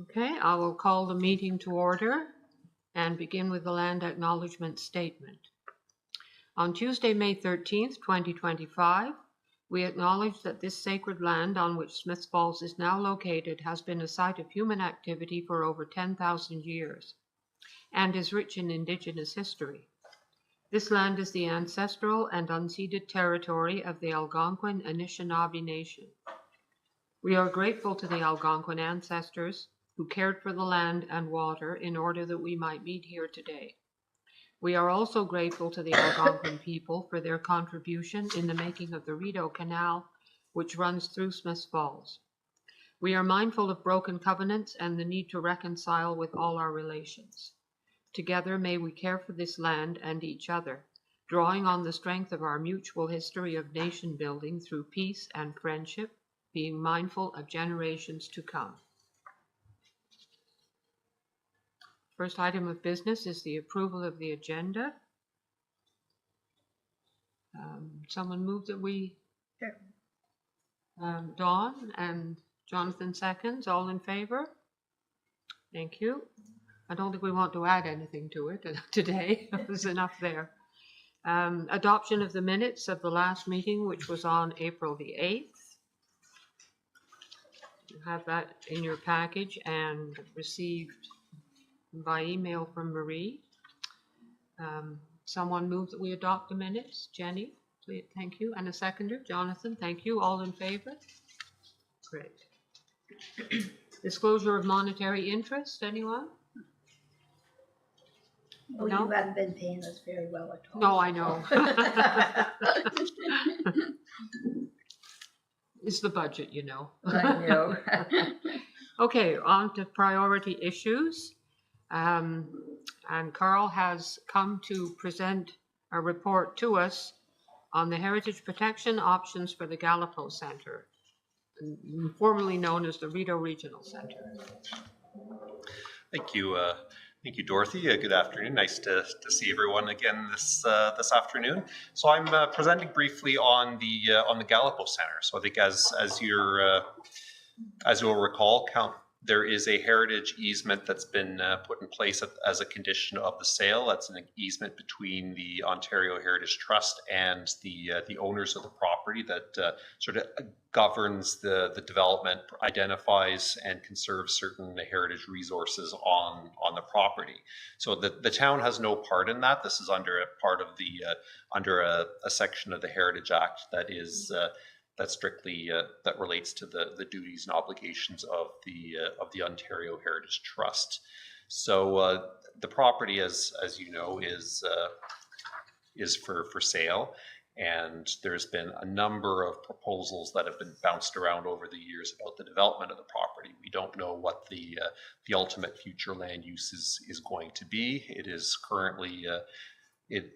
Okay, I will call the meeting to order and begin with the land acknowledgement statement. On Tuesday, May 13th, 2025, we acknowledge that this sacred land on which Smiths Falls is now located has been a site of human activity for over 10,000 years and is rich in Indigenous history. This land is the ancestral and unceded territory of the Algonquin Anishinaabe Nation. We are grateful to the Algonquin ancestors who cared for the land and water in order that we might meet here today. We are also grateful to the Algonquin people for their contribution in the making of the Rideau Canal, which runs through Smiths Falls. We are mindful of broken covenants and the need to reconcile with all our relations. Together, may we care for this land and each other, drawing on the strength of our mutual history of nation building through peace and friendship, being mindful of generations to come. First item of business is the approval of the agenda. Someone move that we... Sure. Dawn and Jonathan seconds. All in favor? Thank you. I don't think we want to add anything to it today. There's enough there. Adoption of the minutes of the last meeting, which was on April the 8th. You have that in your package and received by email from Marie. Someone move that we adopt the minutes. Jenny, please, thank you. And a seconder, Jonathan, thank you. All in favor? Great. Disclosure of monetary interest, anyone? Oh, no? You haven't been paying us very well at all. No, I know. It's the budget, you know. I know. Okay, on to priority issues. And Carl has come to present a report to us on the heritage protection options for the Gallipo Center, formerly known as the Rideau Regional Center. Thank you. Thank you, Dorothy. Good afternoon. Nice to see everyone again this afternoon. So I'm presenting briefly on the Gallipo Center. So I think as you'll recall, there is a heritage easement that's been put in place as a condition of the sale. That's an easement between the Ontario Heritage Trust and the owners of the property that sort of governs the development, identifies and conserves certain heritage resources on the property. So the town has no part in that. This is under a part of under a section of the Heritage Act that is that strictly that relates to the duties and obligations of the Ontario Heritage Trust. So the property, as you know, is for sale, and there's been a number of proposals that have been bounced around over the years about the development of the property. We don't know what the ultimate future land use is going to be. It is currently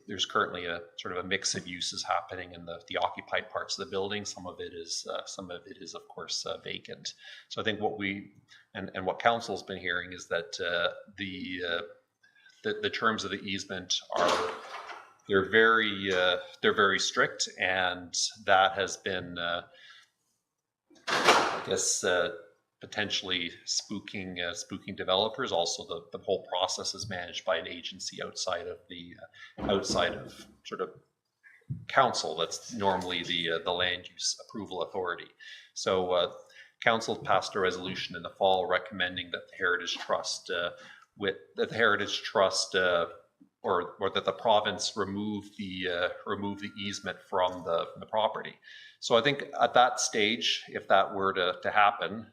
there's currently a sort of a mix of uses happening in the occupied parts of the building. Some of it is of course vacant. So I think what we and what council's been hearing is that the terms of the easement are they're very strict, and that has been I guess potentially spooking developers. Also, the whole process is managed by an agency outside of sort of council. That's normally the land use approval authority. So council passed a resolution in the fall recommending that the Heritage Trust or that the province remove the easement from the property. So I think at that stage, if that were to happen,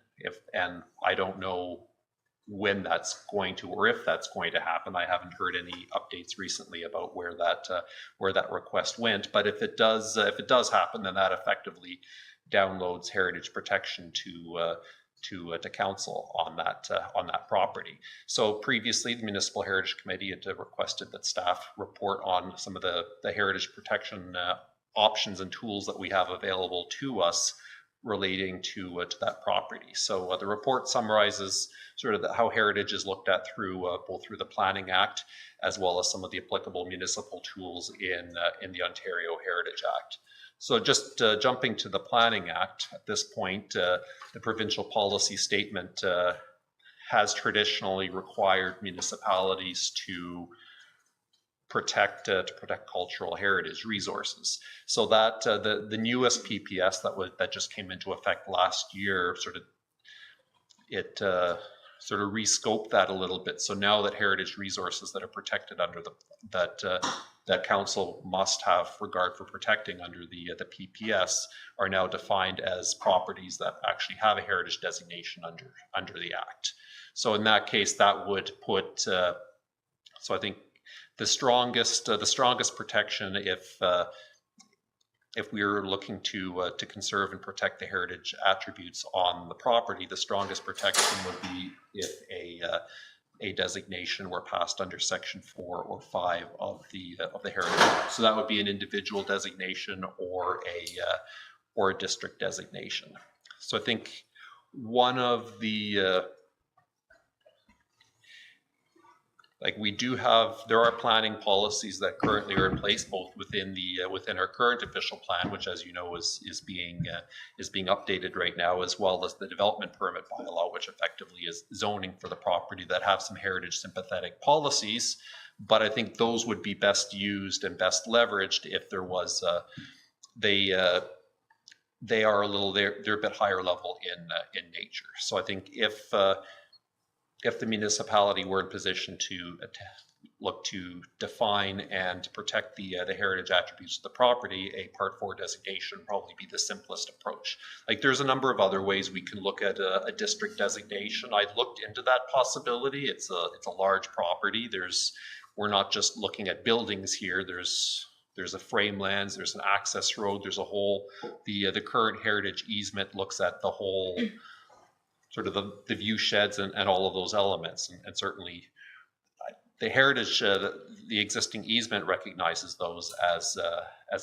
and I don't know when that's going to, or if that's going to happen. I haven't heard any updates recently about where that request went. But if it does happen, then that effectively downloads heritage protection to council on that property. So previously, the Municipal Heritage Committee had requested that staff report on some of the heritage protection options and tools that we have available to us relating to that property. So the report summarizes sort of how heritage is looked at both through the Planning Act as well as some of the applicable municipal tools in the Ontario Heritage Act. So just jumping to the Planning Act, at this point, the provincial policy statement has traditionally required municipalities to protect cultural heritage resources. So that the newest PPS that just came into effect last year sort of rescoped that a little bit. So now that heritage resources that are protected under that council must have regard for protecting under the PPS are now defined as properties that actually have a heritage designation under the Act. So in that case, that would put so I think the strongest protection if we were looking to conserve and protect the heritage attributes on the property, the strongest protection would be if a designation were passed under Section 4 or 5 of the Heritage Act. So that would be an individual designation or a district designation. So I think one of the there are planning policies that currently are in place, both within our current official plan, which, as you know, is being updated right now, as well as the development permit bylaw, which effectively is zoning for the property, that have some heritage sympathetic policies. But I think those would be best used and best leveraged if there was they're a bit higher level in nature. So I think if the municipality were in position to look to define and protect the heritage attributes of the property, a Part 4 designation would probably be the simplest approach. Like, there's a number of other ways we can look at a district designation. I looked into that possibility. It's a large property. We're not just looking at buildings here. There's a frame lands, there's an access road, there's a whole, the current heritage easement looks at the whole sort of the view sheds and all of those elements. And certainly the heritage, the existing easement recognizes those as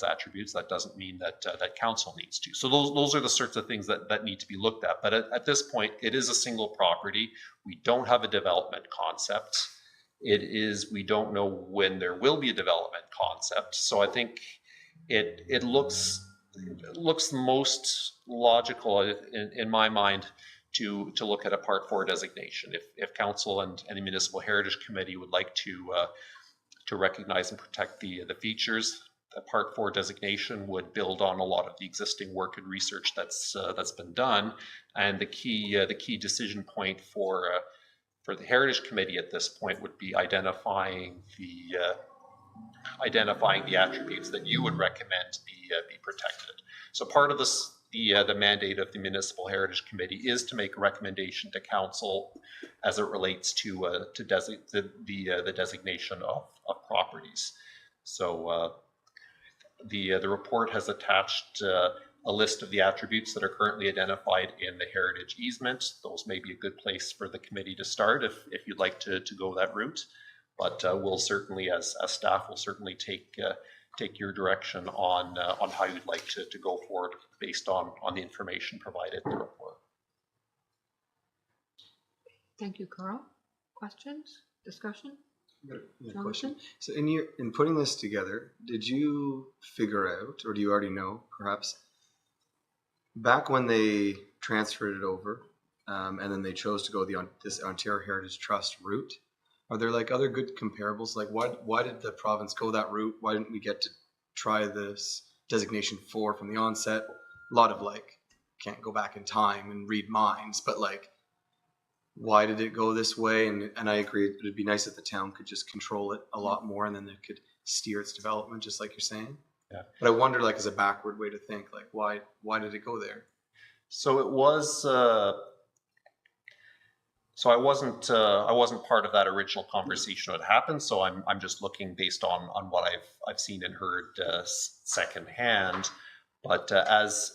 attributes. That doesn't mean that council needs to. So those are the sorts of things that need to be looked at. But at this point, it is a single property. We don't have a development concept. We don't know when there will be a development concept. So I think it looks most logical in my mind to look at a Part 4 designation. If council and the Municipal Heritage Committee would like to recognize and protect the features, a Part 4 designation would build on a lot of the existing work and research that's been done. And the key decision point for the Heritage Committee at this point would be identifying the attributes that you would recommend be protected. So part of this, the mandate of the Municipal Heritage Committee is to make a recommendation to council as it relates to the designation of properties. So the report has attached a list of the attributes that are currently identified in the heritage easement. Those may be a good place for the committee to start if you'd like to go that route. But we'll certainly, as staff, will certainly take your direction on how you'd like to go forward based on the information provided in the report. Thank you, Carl. Questions? Discussion? Yeah, question. So in putting this together, did you figure out, or do you already know, perhaps, back when they transferred it over, and then they chose to go this Ontario Heritage Trust route, are there like other good comparables? Like why did the province go that route? Why didn't we get to try this designation 4 from the onset? A lot of can't go back in time and read minds, but why did it go this way? And I agree, it would be nice if the town could just control it a lot more, and then they could steer its development, just like you're saying. Yeah. But I wonder, as a backward way to think, why did it go there? So it was. So I wasn't part of that original conversation that happened. So I'm just looking based on what I've seen and heard secondhand. But as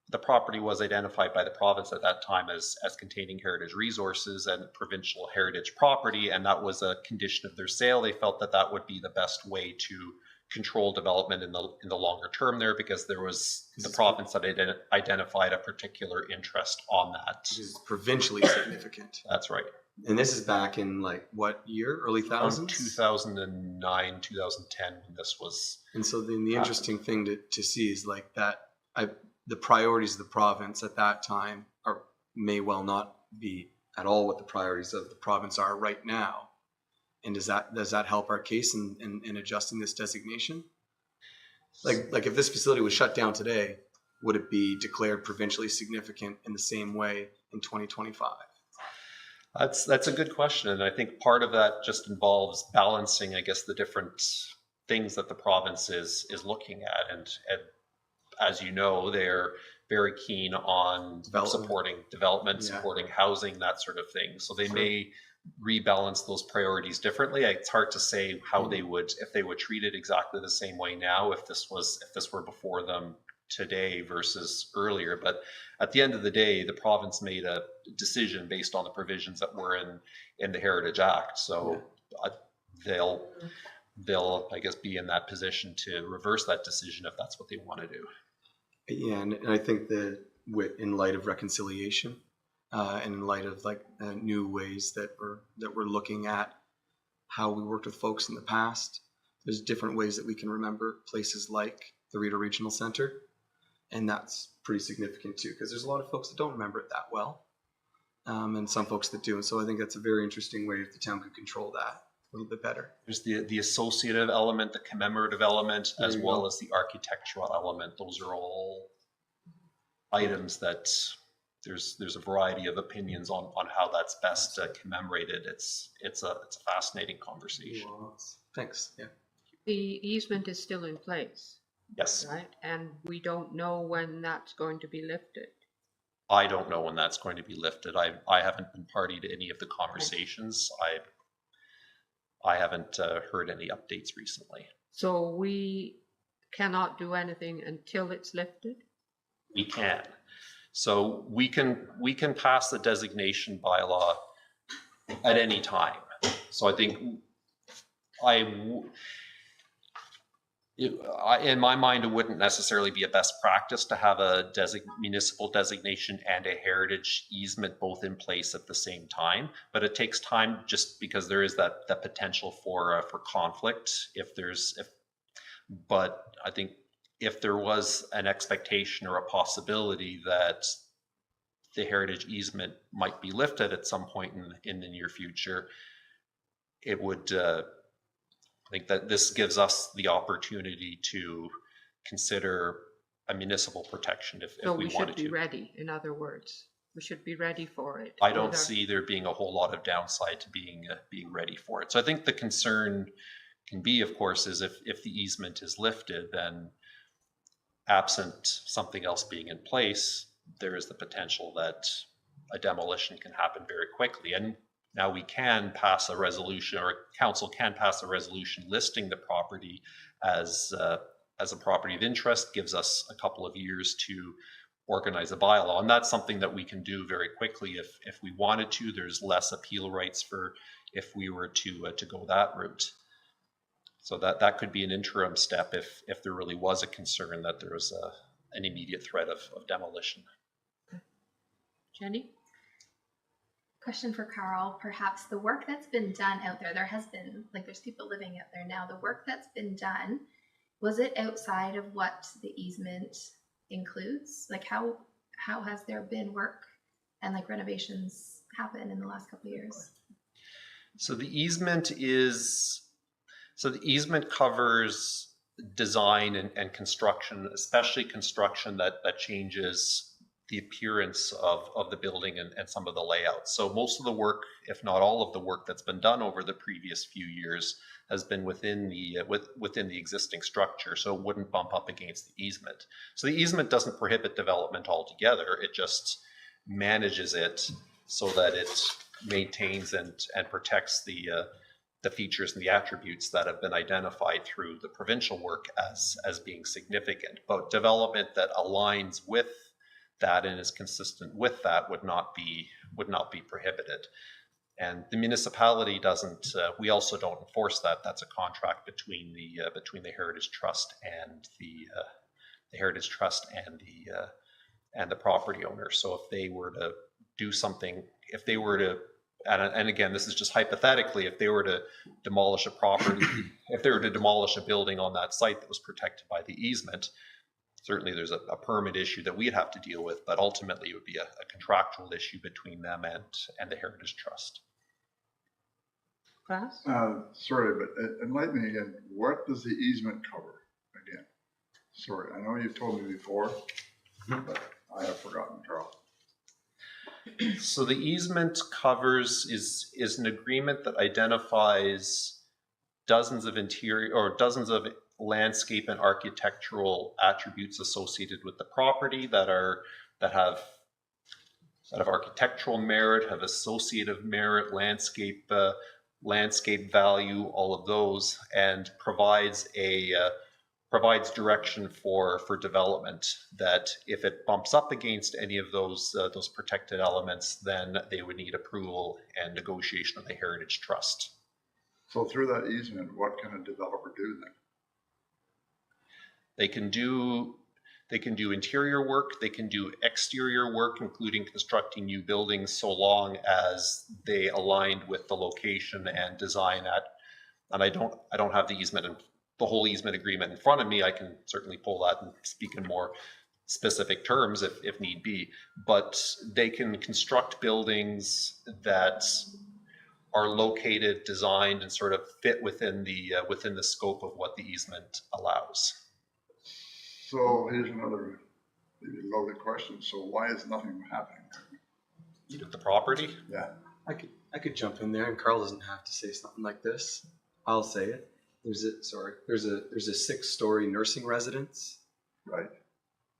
the property was identified by the province at that time as containing heritage resources and provincial heritage property, and that was a condition of their sale, they felt that would be the best way to control development in the longer term there, because there was the province that identified a particular interest on that. Which is provincially significant. That's right. And this is back in what year? Early thousands? 2009, 2010 when this was. And so then the interesting thing to see is the priorities of the province at that time may well not be at all what the priorities of the province are right now. And does that help our case in adjusting this designation? Like if this facility was shut down today, would it be declared provincially significant in the same way in 2025? That's a good question, and I think part of that just involves balancing, I guess, the different things that the province is looking at, and as you know, they're very keen on supporting development, supporting housing, that sort of thing. So they may rebalance those priorities differently. It's hard to say how they would, if they would treat it exactly the same way now, if this were before them today versus earlier. But at the end of the day, the province made a decision based on the provisions that were in the Heritage Act. So they'll, I guess, be in that position to reverse that decision if that's what they want to do. Yeah, and I think that in light of reconciliation, and in light of new ways that we're looking at how we worked with folks in the past, there's different ways that we can remember places like the Rideau Regional Center, and that's pretty significant too, because there's a lot of folks that don't remember it that well, and some folks that do. And so I think that's a very interesting way if the town could control that a little bit better. There's the associative element, the commemorative element, as well as the architectural element. Those are all items that there's a variety of opinions on how that's best commemorated. It's a fascinating conversation. Well, thanks. Yeah. The easement is still in place. Yes. Right, and we don't know when that's going to be lifted. I don't know when that's going to be lifted. I haven't been party to any of the conversations. I haven't heard any updates recently. So we cannot do anything until it's lifted? We can. So we can pass the designation bylaw at any time. So I think in my mind, it wouldn't necessarily be a best practice to have a municipal designation and a heritage easement both in place at the same time. But it takes time just because there is that potential for conflict. But I think if there was an expectation or a possibility that the heritage easement might be lifted at some point in the near future, it would. I think that this gives us the opportunity to consider a municipal protection if we wanted to. So we should be ready, in other words. We should be ready for it. I don't see there being a whole lot of downside to being ready for it. So I think the concern can be, of course, is if the easement is lifted, then absent something else being in place, there is the potential that a demolition can happen very quickly. And now we can pass a resolution, or council can pass a resolution listing the property as a property of interest, gives us a couple of years to organize a bylaw. And that's something that we can do very quickly if we wanted to. There's less appeal rights for if we were to go that route. So that could be an interim step if there really was a concern that there was an immediate threat of demolition. Jenny? Question for Carl. Perhaps the work that's been done out there has been, there's people living out there now. The work that's been done, was it outside of what the easement includes? How has there been work and renovations happen in the last couple of years? So the easement covers design and construction, especially construction that changes the appearance of the building and some of the layouts. So most of the work, if not all of the work that's been done over the previous few years, has been within the existing structure, so it wouldn't bump up against the easement. So the easement doesn't prohibit development altogether. It just manages it so that it maintains and protects the features and the attributes that have been identified through the provincial work as being significant. But development that aligns with that and is consistent with that would not be prohibited. And the municipality doesn't. We also don't enforce that. That's a contract between the Heritage Trust and the Heritage Trust and the property owner. So if they were to do something, and again, this is just hypothetically, if they were to demolish a property, if they were to demolish a building on that site that was protected by the easement, certainly there's a permit issue that we'd have to deal with, but ultimately it would be a contractual issue between them and the Heritage Trust. Class? Sorry, but enlighten me again. What does the easement cover again? Sorry, I know you've told me before, but I have forgotten, Carl. So the easement covers is an agreement that identifies dozens of landscape and architectural attributes associated with the property that have architectural merit, have associative merit, landscape value, all of those, and provides direction for development, that if it bumps up against any of those protected elements, then they would need approval and negotiation of the Heritage Trust. So through that easement, what can a developer do then? They can do interior work, they can do exterior work, including constructing new buildings, so long as they aligned with the location and design and I don't have the easement and the whole easement agreement in front of me. I can certainly pull that and speak in more specific terms if need be, but they can construct buildings that are located, designed, and sort of fit within the scope of what the easement allows. So here's another maybe loaded question. So why is nothing happening there? With the property? Yeah. I could jump in there, and Carl doesn't have to say something like this. I'll say it. There's a 6-story nursing residence. Right.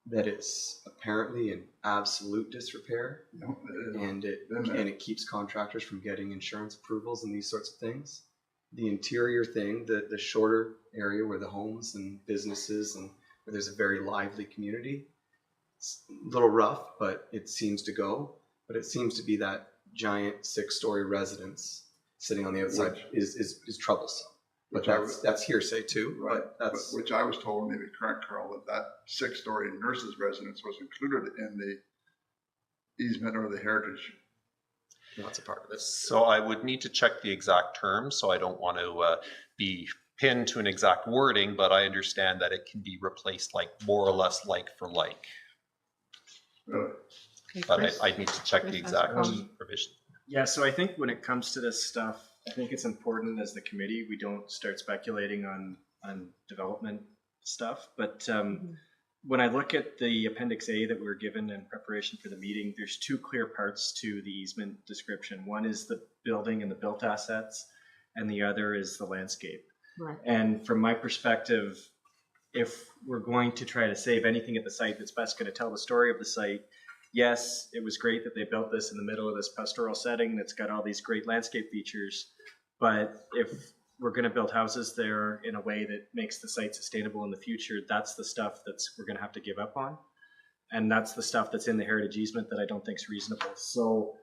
That is apparently in absolute disrepair, No, and it keeps contractors from getting insurance approvals and these sorts of things. The interior thing, the shorter area where the homes and businesses and where there's a very lively community, it's a little rough, but it seems to go. But it seems to be that giant 6-story residence sitting on the outside is troublesome. But that's hearsay too. Right. But which I was told, maybe correct, Carl, that 6-story nurse's residence was included in the easement or the heritage. that's a part of this. So I would need to check the exact terms, so I don't want to be pinned to an exact wording, but I understand that it can be replaced like more or less like for like. Really? Okay, But Chris? I need to check the Chris has exact come. provision. Yeah, so I think when it comes to this stuff, I think it's important as the committee, we don't start speculating on development stuff. But when I look at the Appendix A that we were given in preparation for the meeting, there's 2 clear parts to the easement description. One is the building and the built assets, and the other is the landscape. Right. And from my perspective, if we're going to try to save anything at the site that's best going to tell the story of the site, yes, it was great that they built this in the middle of this pastoral setting that's got all these great landscape features. But if we're going to build houses there in a way that makes the site sustainable in the future, that's the stuff we're going to have to give up on. And that's the stuff that's in the heritage easement that I don't think is reasonable. So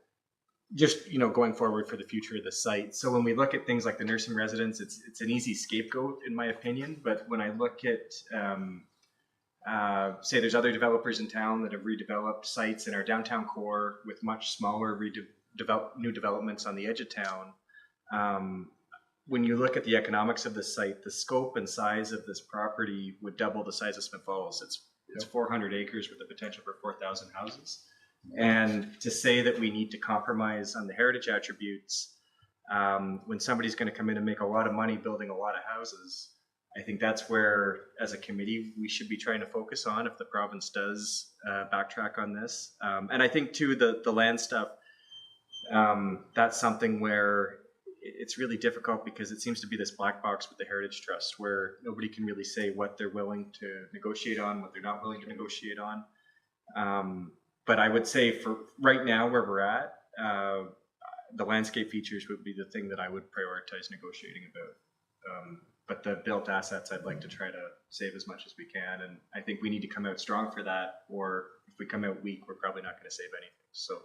just, going forward for the future of the site. So when we look at things like the nursing residence, it's an easy scapegoat in my opinion. But when I look at, say there's other developers in town that have redeveloped sites in our downtown core with much smaller new developments on the edge of town. When you look at the economics of this site, the scope and size of this property would double the size of Smith Falls. It's 400 acres with the potential for 4,000 houses. And to say that we need to compromise on the heritage attributes when somebody's going to come in and make a lot of money building a lot of houses, I think that's where, as a committee, we should be trying to focus on if the province does backtrack on this. And I think, too, the land stuff, that's something where it's really difficult because it seems to be this black box with the Heritage Trust where nobody can really say what they're willing to negotiate on, what they're not willing to negotiate on. But I would say for right now where we're at, the landscape features would be the thing that I would prioritize negotiating about. But the built assets, I'd like to try to save as much as we can. And I think we need to come out strong for that, or if we come out weak, we're probably not going to save anything. So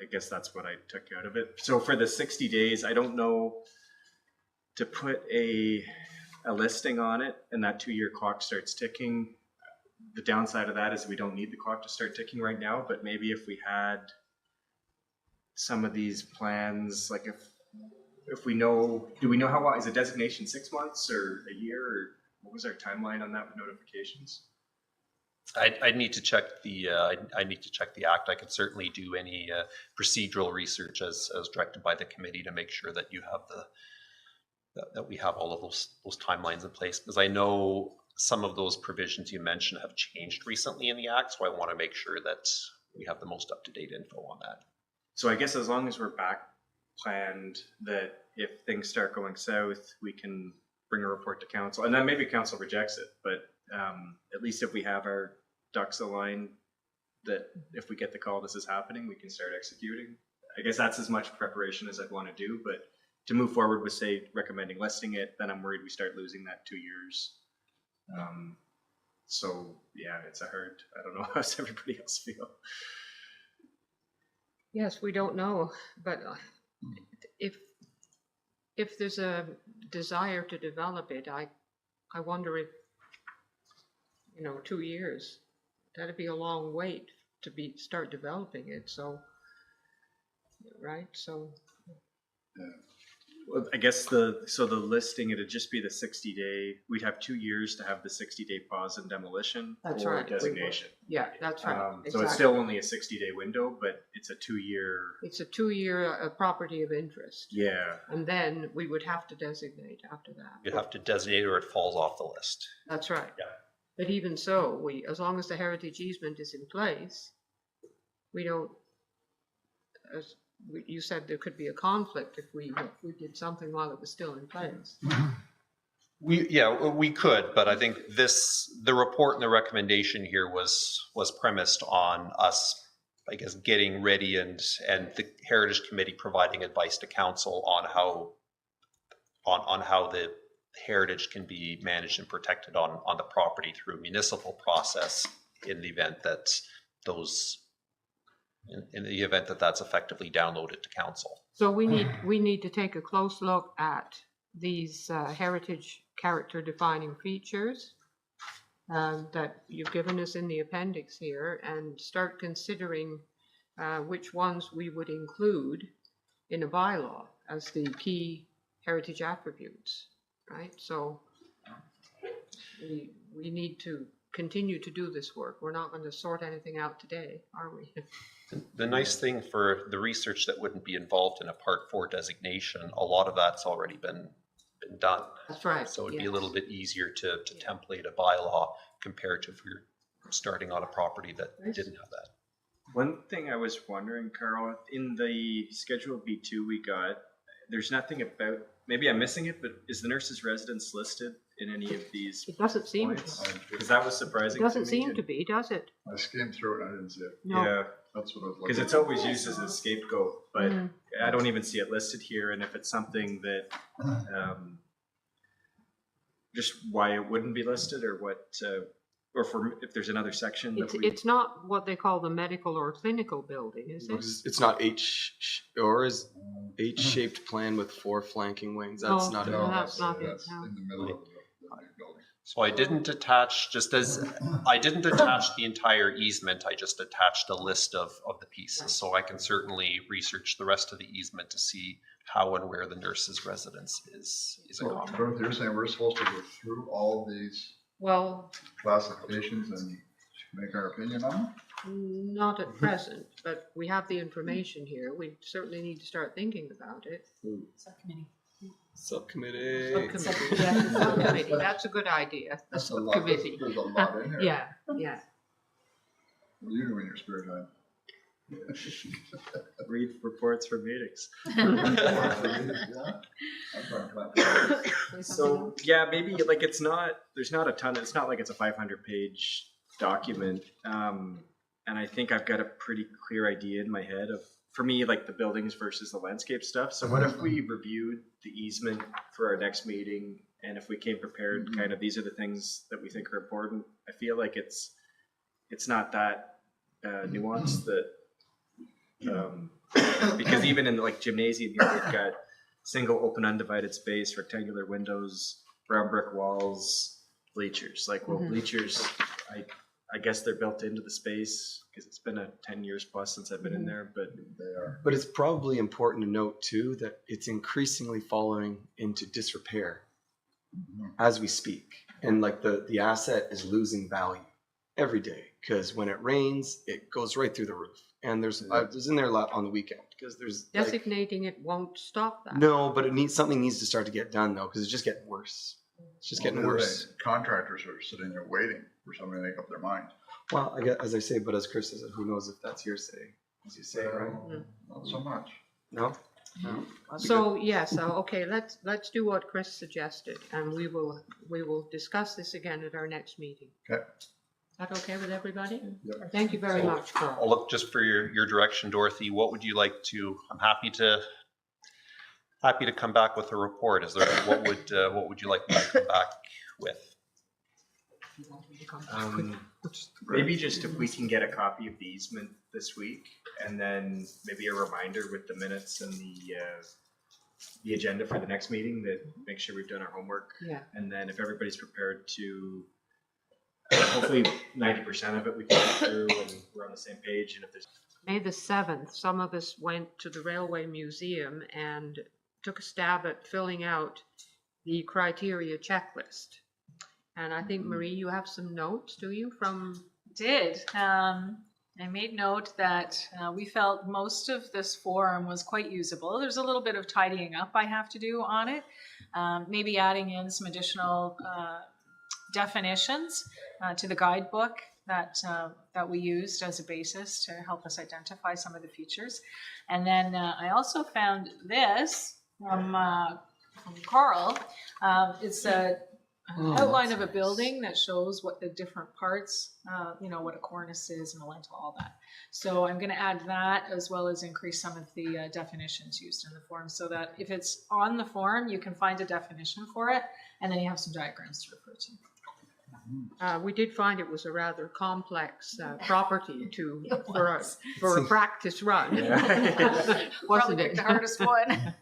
I guess that's what I took out of it. So for the 60 days, I don't know to put a listing on it and that 2-year clock starts ticking. The downside of that is we don't need the clock to start ticking right now, but maybe if we had some of these plans, like if we know, do we know how long, is a designation 6 months or a year? Or? what was our timeline on that with notifications? I need to check the I need to check the act. I could certainly do any procedural research as directed by the committee to make sure that you have that we have all of those timelines in place, because I know some of those provisions you mentioned have changed recently in the act, so I want to make sure that we have the most up-to-date info on that. So I guess as long as we're back planned, that if things start going south, we can bring a report to council, and then maybe council rejects it, but at least if we have our ducks aligned, that if we get the call this is happening, we can start executing. I guess that's as much preparation as I'd want to do, but to move forward with, say, recommending listing it, then I'm worried we start losing that 2 years. So yeah, it's a hard, I don't know, how does everybody else feel? Yes, we don't know, but if there's a desire to develop it, I wonder if, 2 years, that'd be a long wait to start developing it. So, right? So, Well, I guess the listing, it'd just be the 60-day. We'd have 2 years to have the 60-day pause and demolition That's or right. designation. yeah, that's right. So it's still only a 60-day window, but it's a 2-year. It's a 2-year property of interest. Yeah. And then we would have to designate after that. You have to designate or it falls off the list. That's right. Yeah. But even so, as long as the heritage easement is in place, we don't, you said there could be a conflict if we did something while it was still in place. We could, but I think the report and the recommendation here was premised on us, I guess, getting ready and the Heritage Committee providing advice to council on how the heritage can be managed and protected on the property through a municipal process in the event that that's effectively downloaded to council. So we need to take a close look at these heritage character defining features that you've given us in the appendix here, and start considering which ones we would include in a bylaw as the key heritage attributes, right? So we need to continue to do this work. We're not going to sort anything out today, are we? The nice thing for the research that wouldn't be involved in a Part 4 designation, a lot of that's already been done. That's right. So it'd be a little bit easier to template a bylaw compared to if you're starting on a property that didn't have that. One thing I was wondering, Carl, in the Schedule B2 we got, there's nothing about, maybe I'm missing it, but is the nurse's residence listed in any of these? It doesn't seem points? to. Because that was surprising. It doesn't to me. seem to be, does it? I skimmed through it and I didn't see it. No. Yeah, That's what I was looking because it's for. always used as a scapegoat, but I don't even see it listed here. And if it's something that, just why it wouldn't be listed, or what, or if there's another section that It's not what they call the medical or clinical building, is it? It's not H-shaped plan with 4 flanking wings. That's No. not No, it. that's not it, That's no. in the middle of the new building. So I didn't attach, I didn't attach the entire easement, I just attached a list of the pieces. So I can certainly research the rest of the easement to see how and where the nurse's residence is So, accomplished. Ruth, you're saying we're supposed to go through all these Well, classifications and make our opinion on them? not at present, but we have the information here. We certainly need to start thinking about it. Subcommittee. Subcommittee, yes, subcommittee, that's a good idea, the That's a lot, subcommittee. there's a lot in here. Yeah, yeah. What do you do in your spare time? read reports from meetings. Yeah, I'm trying to plan. So yeah, maybe like there's not a ton. It's not like it's a 500-page document, and I think I've got a pretty clear idea in my head of, for me, like the buildings versus the landscape stuff. So what if we reviewed the easement for our next meeting, and if we came prepared, kind of these are the things that we think are important. I feel like it's not that nuanced that. Because even in like gymnasium here, we've got single open undivided space, rectangular windows, brown brick walls, bleachers. Like, well, bleachers, I guess they're built into the space because it's been 10 years plus since I've been in there, but They are. But it's probably important to note too that it's increasingly falling into disrepair as we speak. And like the asset is losing value every day because when it rains, it goes right through the roof. And I was in there a lot on the weekend because there's Designating it won't stop that. no, but something needs to start to get done though because it's just getting worse. It's just getting worse. Contractors are sitting there waiting for somebody to make up their mind. Well, I guess, as I say, but as Chris says, who knows if that's hearsay, as you say, right? Not so much. No? So yes, okay, let's do what Chris suggested, and we will discuss this again at our next meeting. Okay. Is that okay with everybody? Yep. Thank you very much, Carl. I'll look just for your direction, Dorothy. What would you like to? I'm happy to come back with a report. Is there what would you like me to come back with? Maybe just if we can get a copy of the easement this week, and then maybe a reminder with the minutes and the agenda for the next meeting that make sure we've done our homework. Yeah. And then if everybody's prepared to, hopefully 90% of it we can get through and we're on the same page. And if there's May the 7th, some of us went to the Railway Museum and took a stab at filling out the criteria checklist. And I think, Marie, you have some notes, do you, from? Did. I made note that we felt most of this form was quite usable. There's a little bit of tidying up I have to do on it. Maybe adding in some additional definitions to the guidebook that we used as a basis to help us identify some of the features. And then I also found this from Carl. It's a outline of a building that shows what the different parts, what a cornice is and a lintel, all that. So I'm going to add that as well as increase some of the definitions used in the form so that if it's on the form, you can find a definition for it and then you have some diagrams to refer to. We did find it was a rather complex property for a practice run. Yeah. Wasn't it? The hardest one.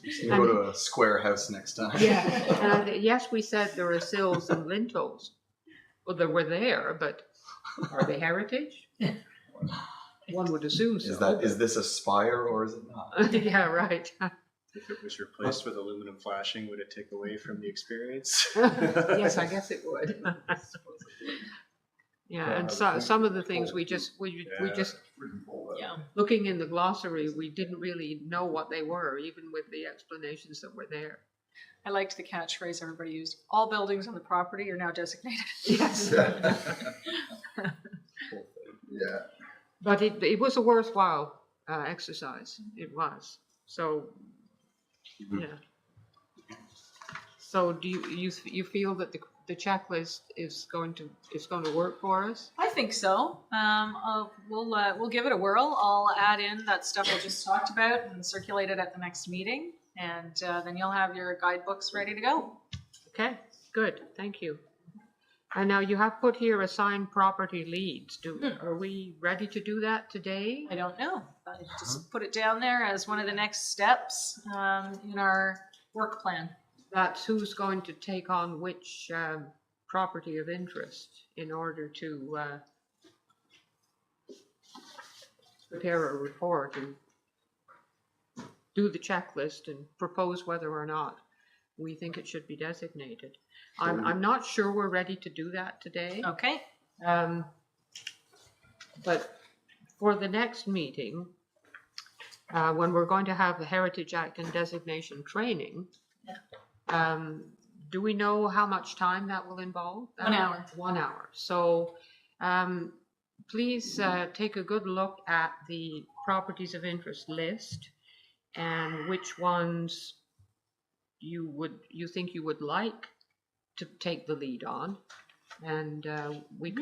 You go to a square house next time. Yeah. Yes, we said there are sills and lintels. Well, they were there, but are they heritage? One would assume so. Is this a spire or is it not? Yeah, right. If it was replaced with aluminum flashing, would it take away from the experience? Yes, I guess it would. Yeah, and some of the things we just Yeah. looking in the glossary, we didn't really know what they were, even with the explanations that were there. I liked the catchphrase everybody used. All buildings on the property are now designated. Yes. Yeah. But it was a worthwhile exercise. It was. So, yeah. So do you feel that the checklist is going to work for us? I think so. We'll give it a whirl. I'll add in that stuff I just talked about and circulate it at the next meeting, and then you'll have your guidebooks ready to go. Okay, good. Thank you. And now you have put here assigned property leads. Are we ready to do that today? I don't know. I just put it down there as one of the next steps in our work plan. That's who's going to take on which property of interest in order to prepare a report and do the checklist and propose whether or not we think it should be designated. I'm not sure we're ready to do that today. Okay. But for the next meeting, when we're going to have the Heritage Act and designation training, do we know how much time that will involve? 1 hour. 1 hour. So please take a good look at the properties of interest list and which ones you think you would like to take the lead on, and we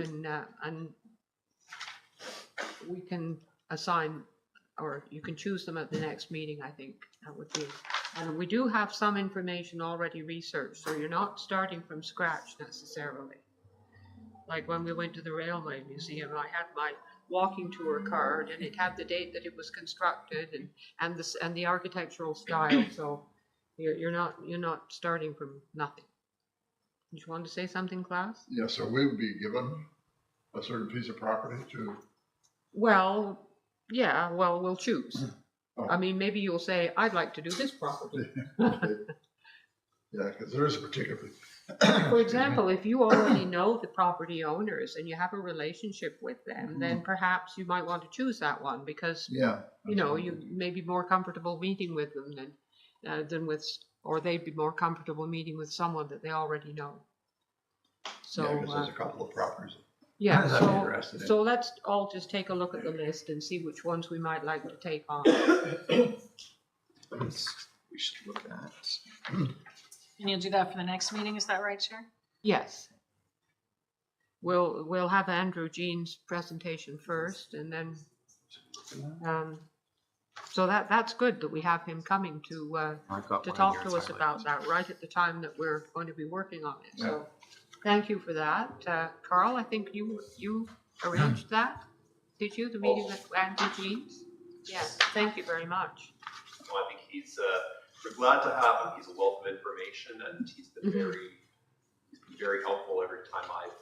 can assign, or you can choose them at the next meeting. I think that would be. And we do have some information already researched, so you're not starting from scratch necessarily. Like when we went to the Railway Museum, I had my walking tour card, and it had the date that it was constructed and the architectural style. So you're not starting from nothing. Did you want to say something, Klaus? Yeah, so we would be given a certain piece of property to. Well, yeah. Well, we'll choose. Oh. I mean, maybe you'll say, I'd like to do this property. Yeah, because there is a particular For example, if you already know the property owners and you have a relationship with them, then perhaps you might want to choose that one because, Yeah. you know, you may be more comfortable meeting with them than with, or they'd be more comfortable meeting with someone that they already know. So, Yeah, 'cause there's a couple of properties. yeah, I'd be interested in. so let's all just take a look at the list and see which ones we might like to take on. We should look at. And you'll do that for the next meeting, is that right, Chair? Yes. We'll have Andrew Jean's presentation first and then, so that's good that we have him coming to I've got to mine talk here, to it's us highlighted. about that right at the time that we're going to be working on it. So thank you for that. Carl, I think you arranged that, did you, the meeting with Andrew Jeans? Yes, thank you very much. Well, I think we're glad to have him. He's a wealth of information, and he's been very helpful every time I've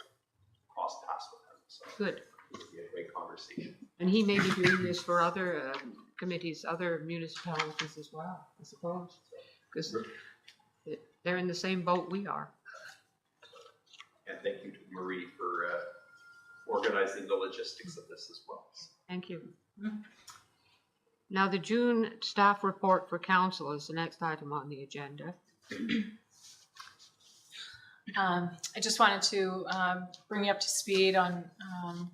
crossed paths with him. So Good. it'll be a great conversation. And he may be doing this for other committees, other municipalities as well, I suppose, because they're in the same boat we are. And thank you to Marie for organizing the logistics of this as well. Thank you. Now, the June staff report for council is the next item on the agenda. I just wanted to bring you up to speed on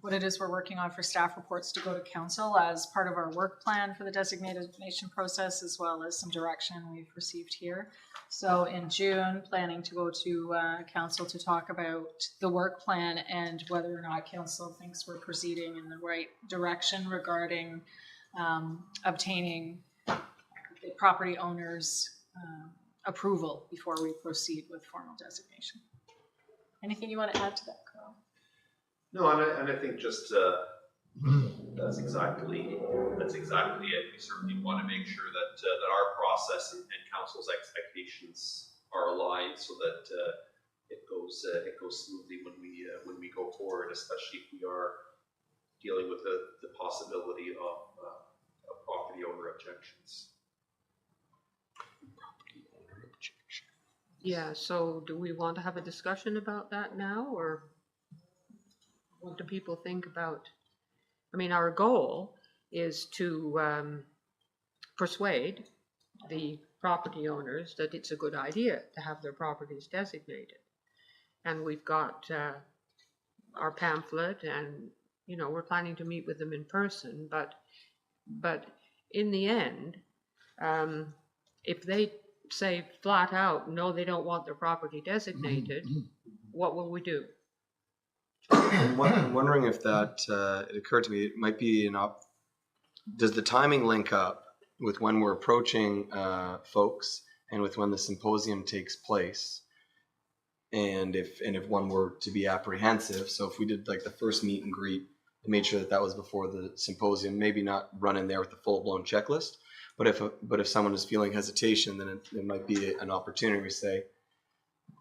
what it is we're working on for staff reports to go to council as part of our work plan for the designation process, as well as some direction we've received here. So in June, planning to go to council to talk about the work plan and whether or not council thinks we're proceeding in the right direction regarding obtaining the property owners' approval before we proceed with formal designation. Anything you want to add to that, Carl? No, and I think just that's exactly it. We certainly want to make sure that that our process and council's expectations are aligned, so that it goes smoothly when we go forward, especially if we are dealing with the possibility of property owner objections. Yeah, so do we want to have a discussion about that now, or what do people think about? I mean, our goal is to persuade the property owners that it's a good idea to have their properties designated. And we've got our pamphlet, and, you know, we're planning to meet with them in person, but in the end, if they say flat out, no, they don't want their property designated, what will we do? I'm wondering if that, it occurred to me, it might be does the timing link up with when we're approaching folks and with when the symposium takes place? And if one were to be apprehensive, so if we did like the first meet and greet and made sure that was before the symposium, maybe not run in there with a full-blown checklist, but if someone is feeling hesitation, then it might be an opportunity to say,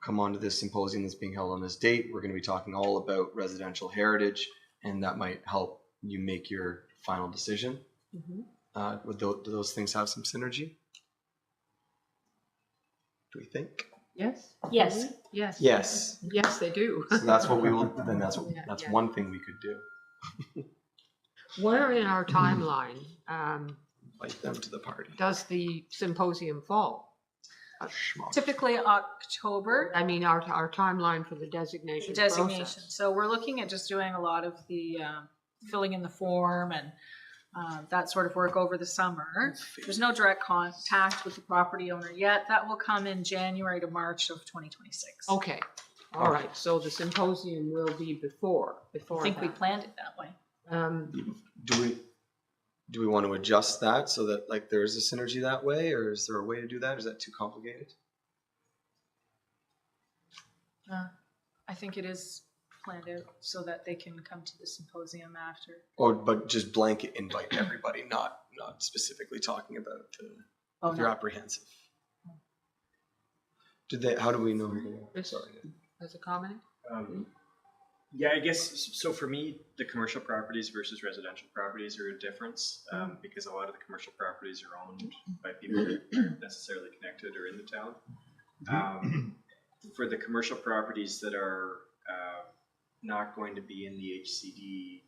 come on to this symposium that's being held on this date. We're going to be talking all about residential heritage, and that might help you make your final decision. Do those things have some synergy? Do we think? Yes? Yes. Yes. Yes. Yes, they do. So that's what we will. Then that's Yeah. one thing we could do. Where in our timeline Invite them to the party. does the symposium fall? Schmuck. Typically October, I mean, our timeline for the designation designation. process. So we're looking at just doing a lot of the filling in the form and that sort of work over the summer. There's no direct contact with the property owner yet. That will come in January to March of 2026. Okay, all right, so the symposium will be before I think we that. planned it that way. Do we want to adjust that so that like there is a synergy that way, or is there a way to do that? Is that too complicated? I think it is planned out so that they can come to the symposium after. But just blanket invite everybody, not specifically talking about if you're apprehensive. How do we know? Sorry. As a comment? Yeah, I guess, so for me, the commercial properties versus residential properties are a difference, because a lot of the commercial properties are owned by people that aren't necessarily connected or in the town. for the commercial properties that are not going to be in the HCD,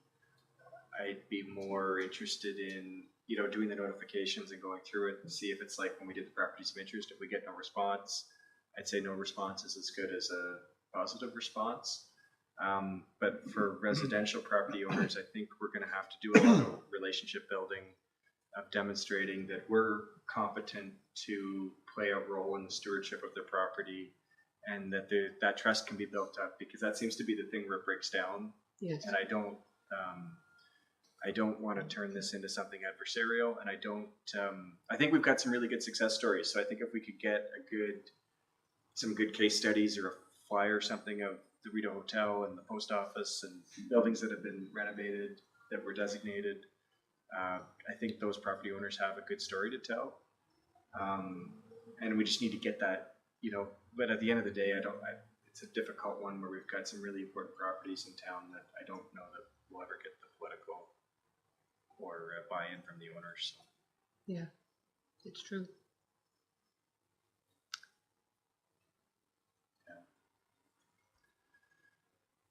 I'd be more interested in, you know, doing the notifications and going through it and see if it's like when we did the properties of interest, if we get no response, I'd say no response is as good as a positive response. But for residential property owners, I think we're going to have to do a lot of relationship building, of demonstrating that we're competent to play a role in the stewardship of their property, and that that trust can be built up, because that seems to be the thing where it breaks down. Yes. And I don't want to turn this into something adversarial, and I think we've got some really good success stories. So I think if we could get some good case studies or a flyer or something of the Rita Hotel and the post office and buildings that have been renovated, that were designated, I think those property owners have a good story to tell. And we just need to get that, you know, but at the end of the day, it's a difficult one where we've got some really important properties in town that I don't know that we'll ever get the political or buy-in from the owners. So. Yeah, it's true.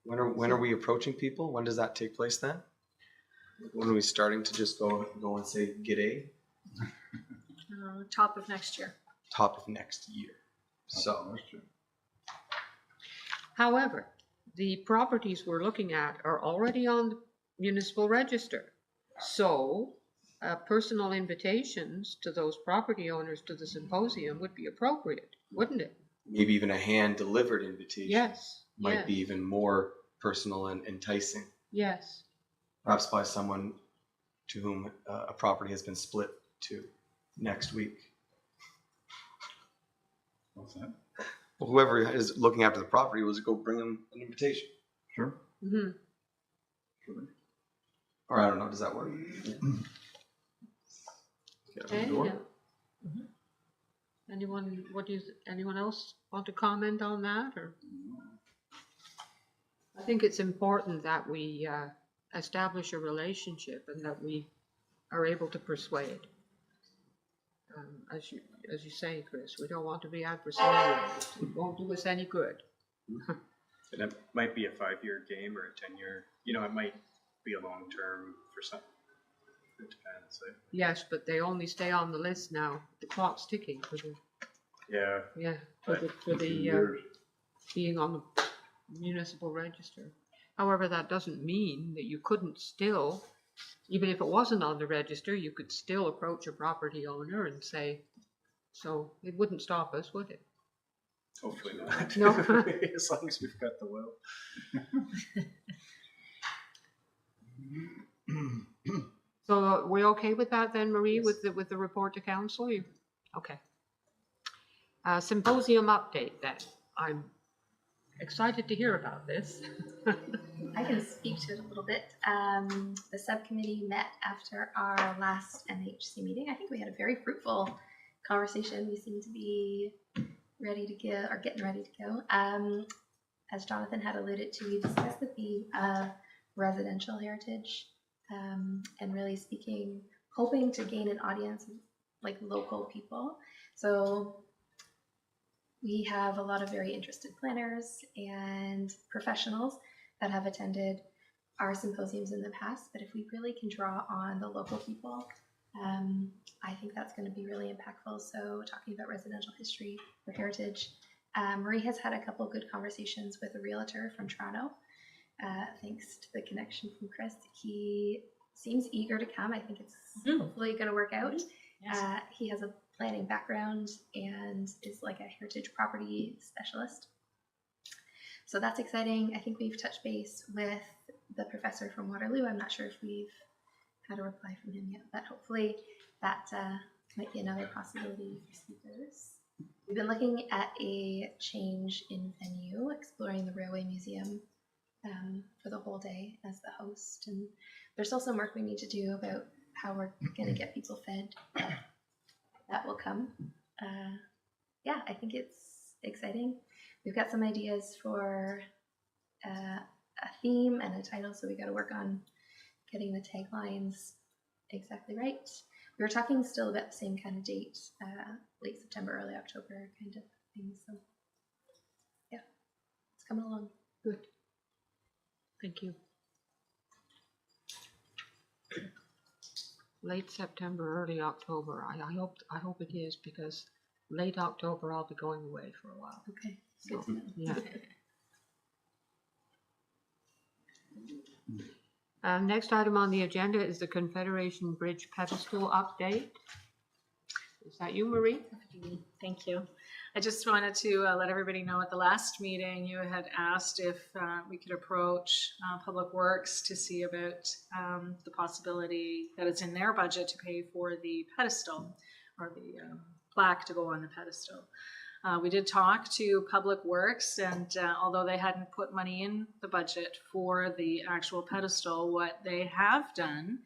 When are we approaching people? When does that take place then? When are we starting to just go and say g'day? Top of next year. Top of next year. So, However, the properties we're looking at are already on the municipal register. So, personal invitations to those property owners to the symposium would be appropriate, wouldn't it? maybe even a hand-delivered invitation Yes. might yes, be even more personal and enticing. Yes. Perhaps by someone to whom a property has been split to next week. What's that? Well, whoever is looking after the property was go bring them an invitation. Sure. Mm-hmm. Sure. Or I don't know, does that work? Okay. Door? Yeah. Anyone else want to comment on that? Or I think it's important that we establish a relationship and that we are able to persuade. As you say, Chris, we don't want to be adversarial. It won't do us any good. And it might be a 5-year game or a 10-year, it might be a long term for some. It depends. Yes, but they only stay on the list now. The clock's ticking for the Years. being on the municipal register. However, that doesn't mean that you couldn't still, even if it wasn't on the register, you could still approach a property owner and say, so it wouldn't stop us, would it? Hopefully not. No. As long as we've got the will. So are we okay with that then, Marie, Yes. with the report to council? Okay. Symposium update then. I'm excited to hear about this. I can speak to it a little bit. The subcommittee met after our last MHC meeting. I think we had a very fruitful conversation. We seem to be ready to go, or getting ready to go. As Jonathan had alluded to, we discussed the theme of residential heritage, and really speaking, hoping to gain an audience of like local people. So we have a lot of very interested planners and professionals that have attended our symposiums in the past, but if we really can draw on the local people, I think that's going to be really impactful. So talking about residential history or heritage, Marie has had a couple of good conversations with a realtor from Toronto, thanks to the connection from Chris. He seems eager to come. I think it's hopefully going to work out. Yes. He has a planning background and is like a heritage property specialist. So that's exciting. I think we've touched base with the professor from Waterloo. I'm not sure if we've had a reply from him yet, but hopefully that might be another possibility for speakers. We've been looking at a change in venue, exploring the Railway Museum for the whole day as the host. And there's still some work we need to do about how we're going to get people fed. That will come. Yeah, I think it's exciting. We've got some ideas for a theme and a title, so we got to work on getting the taglines exactly right. We were talking still about the same kind of date, late September, early October kind of thing. So coming along. Good. Thank you. Late September, early October. I hope it is, because late October I'll be going away for a while. Okay. Good to know. Yeah. Next item on the agenda is the Confederation Bridge pedestal update. Is that you, Marie? Thank you. I just wanted to let everybody know at the last meeting you had asked if we could approach Public Works to see about the possibility that it's in their budget to pay for the pedestal or the plaque to go on the pedestal. We did talk to Public Works, and although they hadn't put money in the budget for the actual pedestal, what they have done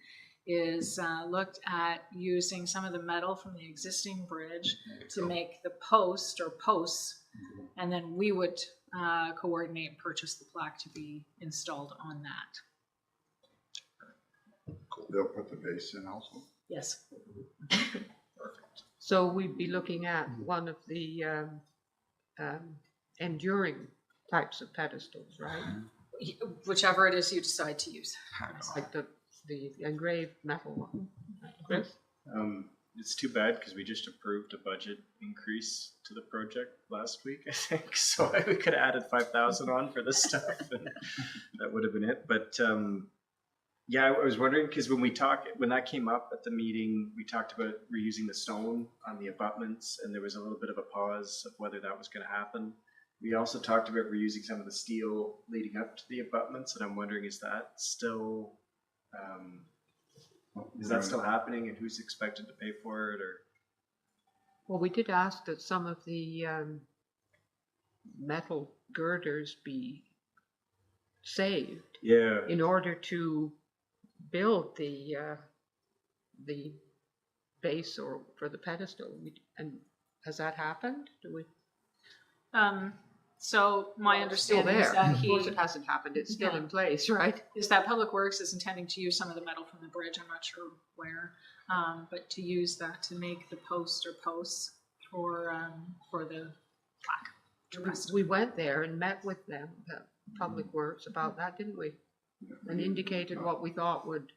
is looked at using some of the metal from the existing bridge to make the post or posts, and then we would coordinate and purchase the plaque to be installed on that. They'll put the base in also? Yes. So we'd be looking at one of the enduring types of pedestals, right? Whichever it is you decide to use. Like the engraved metal one. Chris? It's too bad because we just approved a budget increase to the project last week, I think. So we could have added 5,000 on for this stuff, and that would have been it. But yeah, I was wondering because when that came up at the meeting, we talked about reusing the stone on the abutments, and there was a little bit of a pause of whether that was going to happen. We also talked about reusing some of the steel leading up to the abutments, and I'm wondering, is that still happening, and who's expected to pay for it? Or Well, we did ask that some of the metal girders be saved in order to build the base or for the pedestal. And has that happened? Do we? So my understanding is there. that Of course it hasn't happened. It's still in place, right? is that Public Works is intending to use some of the metal from the bridge. I'm not sure where, but to use that to make the posts for the plaque. We went there and met with them, Public Works, about that, didn't we? And indicated what we thought would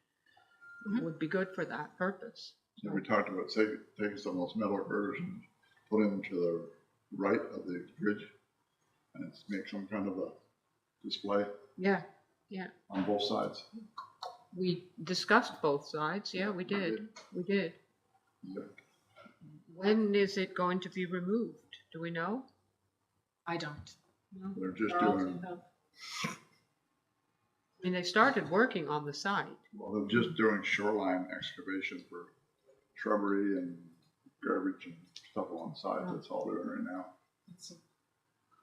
be good for that purpose. So we talked about taking some of those metal girders and putting them to the right of the bridge and make some kind of a display. Yeah. On both sides. We discussed both sides. Yeah, we did. We did. Yeah. When is it going to be removed? Do we know? I don't. No. They're just Charles, doing, you have- I mean, they started working on the site. well, they're just doing shoreline excavation for shrubbery and garbage and stuff along the side. That's all they're doing right now. It's a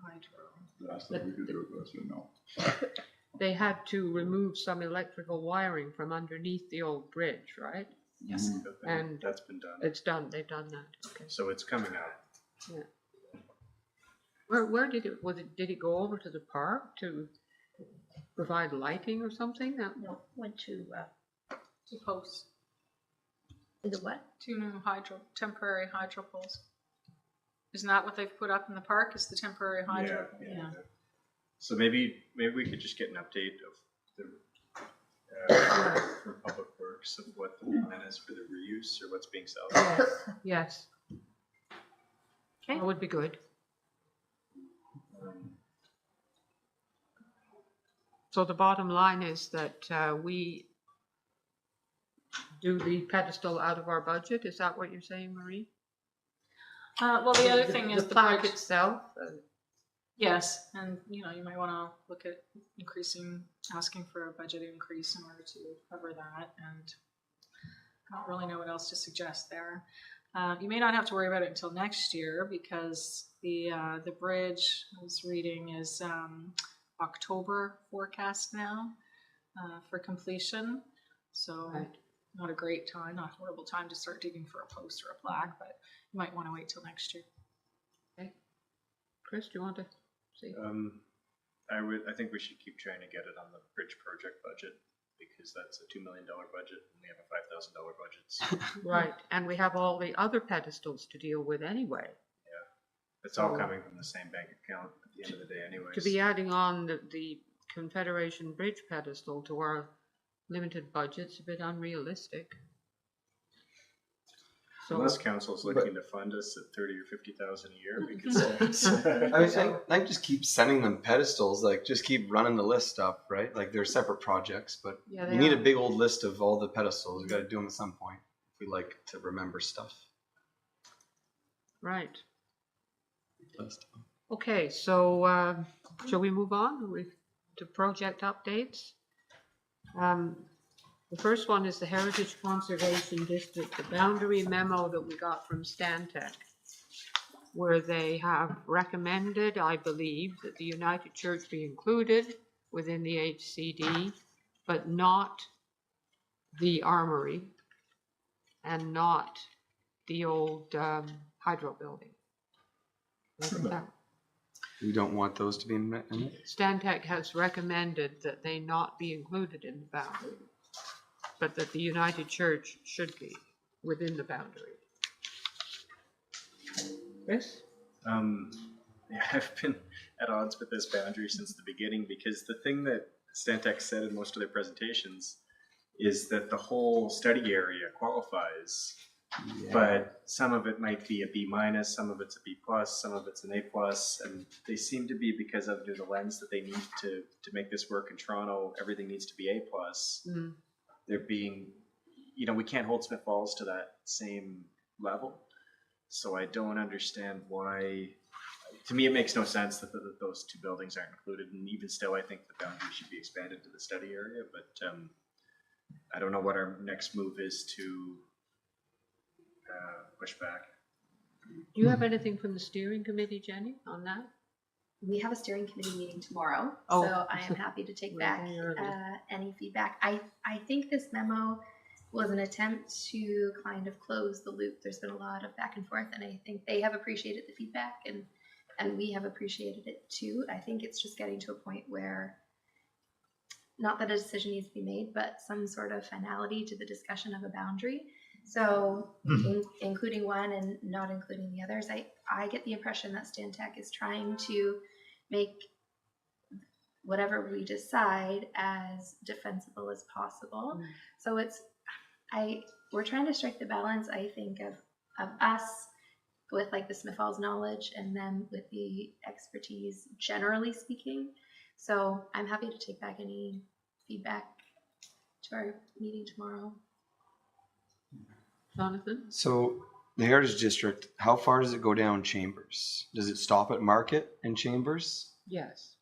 hydro. That's what we could do, but I said no. They had to remove some electrical wiring from underneath the old bridge, right? Yes. And that's been done. it's done. They've done that. Okay. So it's coming out. Yeah. Where did it? Did it go over to the park to provide lighting or something? No, went to, Two posts. the what? Two new temporary hydro poles. Isn't that what they've put up in the park? Is the temporary hydro? Yeah. So maybe we could just get an update of the from Public Works of what the plan is for the reuse or what's being salvaged. Yes. Okay. That would be good. So the bottom line is that we do the pedestal out of our budget. Is that what you're saying, Marie? Well, the other thing is the the plaque bridge. itself. Yes, and you might want to look at asking for a budget increase in order to cover that, and I don't really know what else to suggest there. You may not have to worry about it until next year because the bridge I was reading is October forecast now for completion. So not a great time, not a horrible time to start digging for a post or a plaque, but you might want to wait till next year. Okay. Chris, do you want to see? I think we should keep trying to get it on the bridge project budget because that's a $2 million budget and we have a $5,000 budget. So Right, and we have all the other pedestals to deal with anyway. it's all coming from the same bank account. the end of the day anyways. To be adding on the Confederation Bridge pedestal to our limited budget's a bit unrealistic. So, Unless council's looking to fund us at 30 or 50,000 a year, we could say. I mean, I just keep sending them pedestals, like just keep running the list up, right? Like they're separate projects, but yeah, you need a big old list of all the pedestals. We got to do them at some point if we like to remember stuff. Right. List. Okay, so shall we move on to project updates? The first one is the Heritage Conservation District, the boundary memo that we got from Stantec, where they have recommended, I believe, that the United Church be included within the HCD, but not the armory and not the old hydro building. We don't want those to be in it? Stantec has recommended that they not be included in the boundary, but that the United Church should be within the boundary. Chris? Yeah, I've been at odds with this boundary since the beginning, because the thing that Stantec said in most of their presentations is that the whole study area qualifies, but some of it might be a B minus, some of it's a B plus, some of it's an A plus, and they seem to be, because of the lens that they need to make this work in Toronto, everything needs to be A plus. Mm. They're being, we can't hold Smith Falls to that same level. So I don't understand why. To me, it makes no sense that those two buildings aren't included. And even still, I think the boundary should be expanded to the study area. But I don't know what our next move is to push back. Do you have anything from the steering committee, Jenny, on that? We have a steering committee meeting tomorrow, Oh. so I am happy to take We're back very early. any feedback. I think this memo was an attempt to kind of close the loop. There's been a lot of back and forth, and I think they have appreciated the feedback, and we have appreciated it too. I think it's just getting to a point where, not that a decision needs to be made, but some sort of finality to the discussion of a boundary. So including one and not including the others, I get the impression that Stantec is trying to make whatever we decide as defensible as possible. Mm. So we're trying to strike the balance, I think, of us with like the Smith Falls knowledge and them with the expertise, generally speaking. So I'm happy to take back any feedback to our meeting tomorrow. Jonathan? So the Heritage District, how far does it go down Chambers? Does it stop at Market and Chambers? Yes.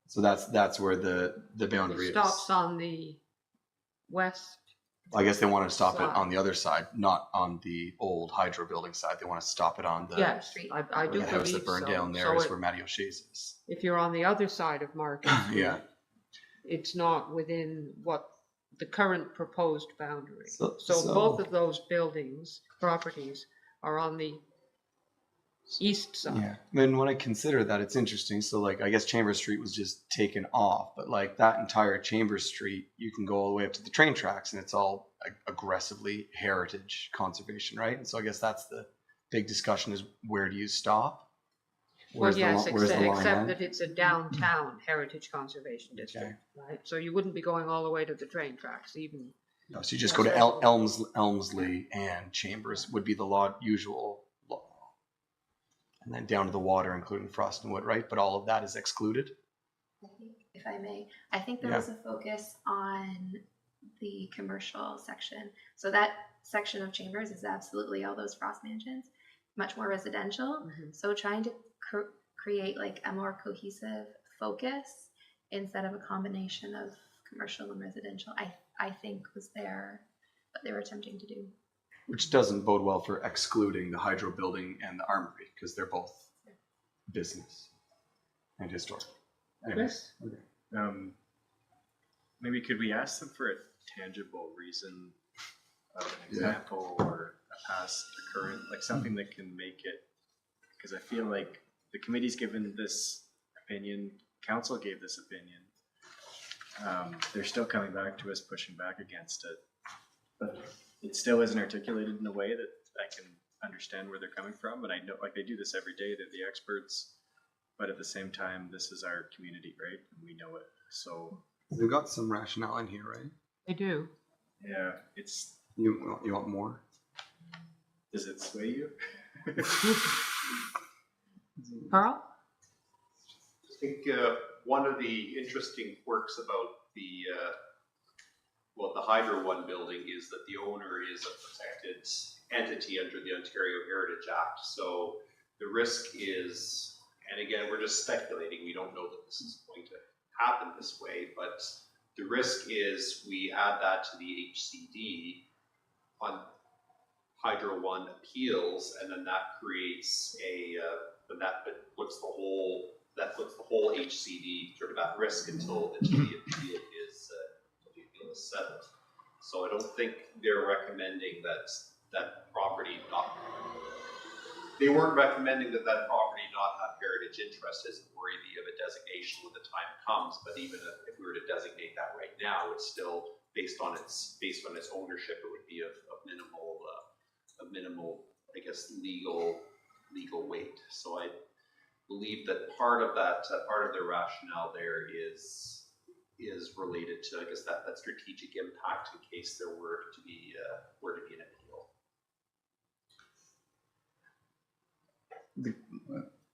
So that's where the boundary It stops on the west. I guess they want to stop it Side. on the other side, not on the old hydro building side. They want to stop it on the, Yes, Street. I do the house that believe burned so. down there So is where Matty O'Shea's is. if you're on the other side of Market, Yeah. it's not within what the current proposed boundary. So- So both of those buildings, properties, are on the east side. Yeah. I mean, when I consider that, it's interesting. So, like, I guess Chambers Street was just taken off, but like that entire Chambers Street, you can go all the way up to the train tracks, and it's all aggressively heritage conservation, right? And so, I guess that's the big discussion: is where do you stop? Well, yes, where's the line except at? that it's a downtown heritage conservation district, right? So you wouldn't be going all the way to the train tracks, even. No, so you just go to Elmsley and Chambers would be the usual law. And then down to the water, including Frost and Wood, right? But all of that is excluded. I think, if I may, I think there was a focus on the commercial section. So that section of Chambers is absolutely all those Frost mansions, much more residential. Mhm. So trying to create like a more cohesive focus instead of a combination of commercial and residential, I think was what they were attempting to do. Which doesn't bode well for excluding the hydro building and the armory, because they're both business and historic. Anyways, Chris? Maybe could we ask them for a tangible reason of an example or a past, a current, like something that can make it, because I feel like the committee's given this opinion, council gave this opinion. They're still coming back to us, pushing back against it, but it still isn't articulated in a way that I can understand where they're coming from. And I know, like, they do this every day, they're the experts. but at the same time, this is our community, right? And we know it. So They've got some rationale in here, right? They do. yeah, it's, You want more? does it sway you? Carl? I think one of the interesting quirks about the Hydro One building is that the owner is a protected entity under the Ontario Heritage Act. So the risk is, and again, we're just speculating. We don't know that this is going to happen this way, but the risk is we add that to the HCD on Hydro One appeals, and then that creates that puts the whole HCD sort of at risk until the appeal is settled. So I don't think they're recommending that property not. They weren't recommending that property not have heritage interest as worthy of a designation when the time comes. But even if we were to designate that right now, it's still based on its ownership. It would be of minimal, I guess, legal weight. So I believe that part of their rationale there is related to, I guess, that strategic impact in case there were to be an appeal.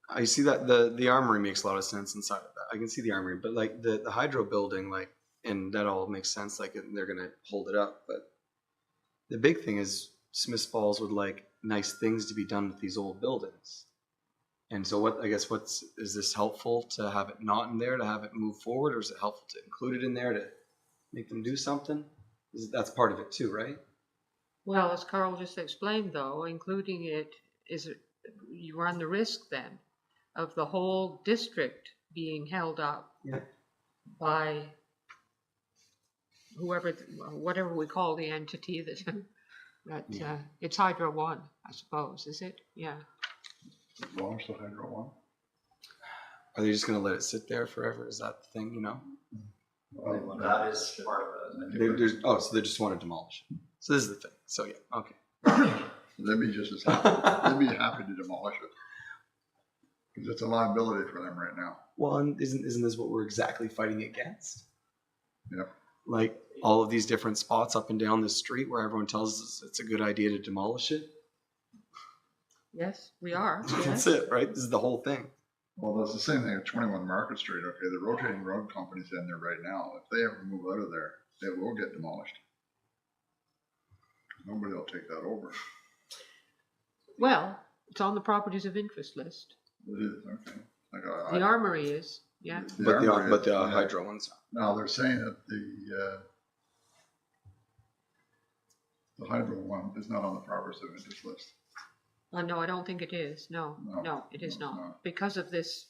I see that the armory makes a lot of sense inside of that. I can see the armory, but like the hydro building, like, and that all makes sense. Like they're gonna hold it up, but the big thing is Smiths Falls would like nice things to be done with these old buildings. And so is this helpful to have it not in there to have it move forward, or is it helpful to include it in there to make them do something? That's part of it too, right? Well, as Carl just explained, though, including it you run the risk then of the whole district being held up by whatever we call the entity that it's Hydro One, I suppose, is it? Yeah. Belongs to Hydro One. Are they just going to let it sit there forever? Is that the thing, you know? Well, That is part of it. So they just want to demolish it. So this is the thing. So yeah, okay. they'd be just as happy. They'd be happy to demolish it. Because it's a liability for them right now. Well, and isn't this what we're exactly fighting against? Yep. Like all of these different spots up and down the street where everyone tells us it's a good idea to demolish it. Yes, we are. That's it, right? This is the whole thing. Well, that's the same thing at 21 Market Street. Okay, the rotating road company's in there right now. If they ever move out of there, it will get demolished. Nobody will take that over. Well, it's on the properties of interest list. It is, okay. Like The armory is, yeah. But the yeah. hydro ones. Now they're saying that the hydro one is not on the properties of interest list. No, I don't think it is. No, it is it's not. Because of this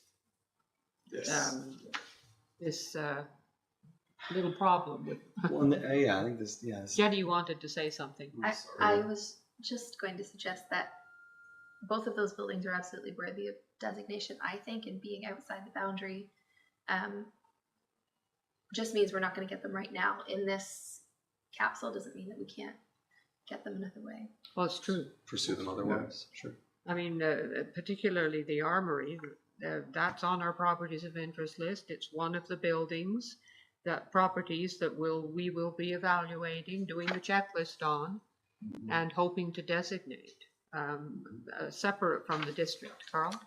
little problem with. Well, yeah, I think this. Yeah. Jenny, you wanted to say something. I was just going to suggest that both of those buildings are absolutely worthy of designation, I think, and being outside the boundary just means we're not going to get them right now. In this capsule doesn't mean that we can't get them another way. Well, it's true. Pursue them otherwise. Sure. I mean, particularly the armory, that's on our properties of interest list. It's one of the buildings, properties that we will be evaluating, doing the checklist on, and hoping to designate separate from the district. Carl?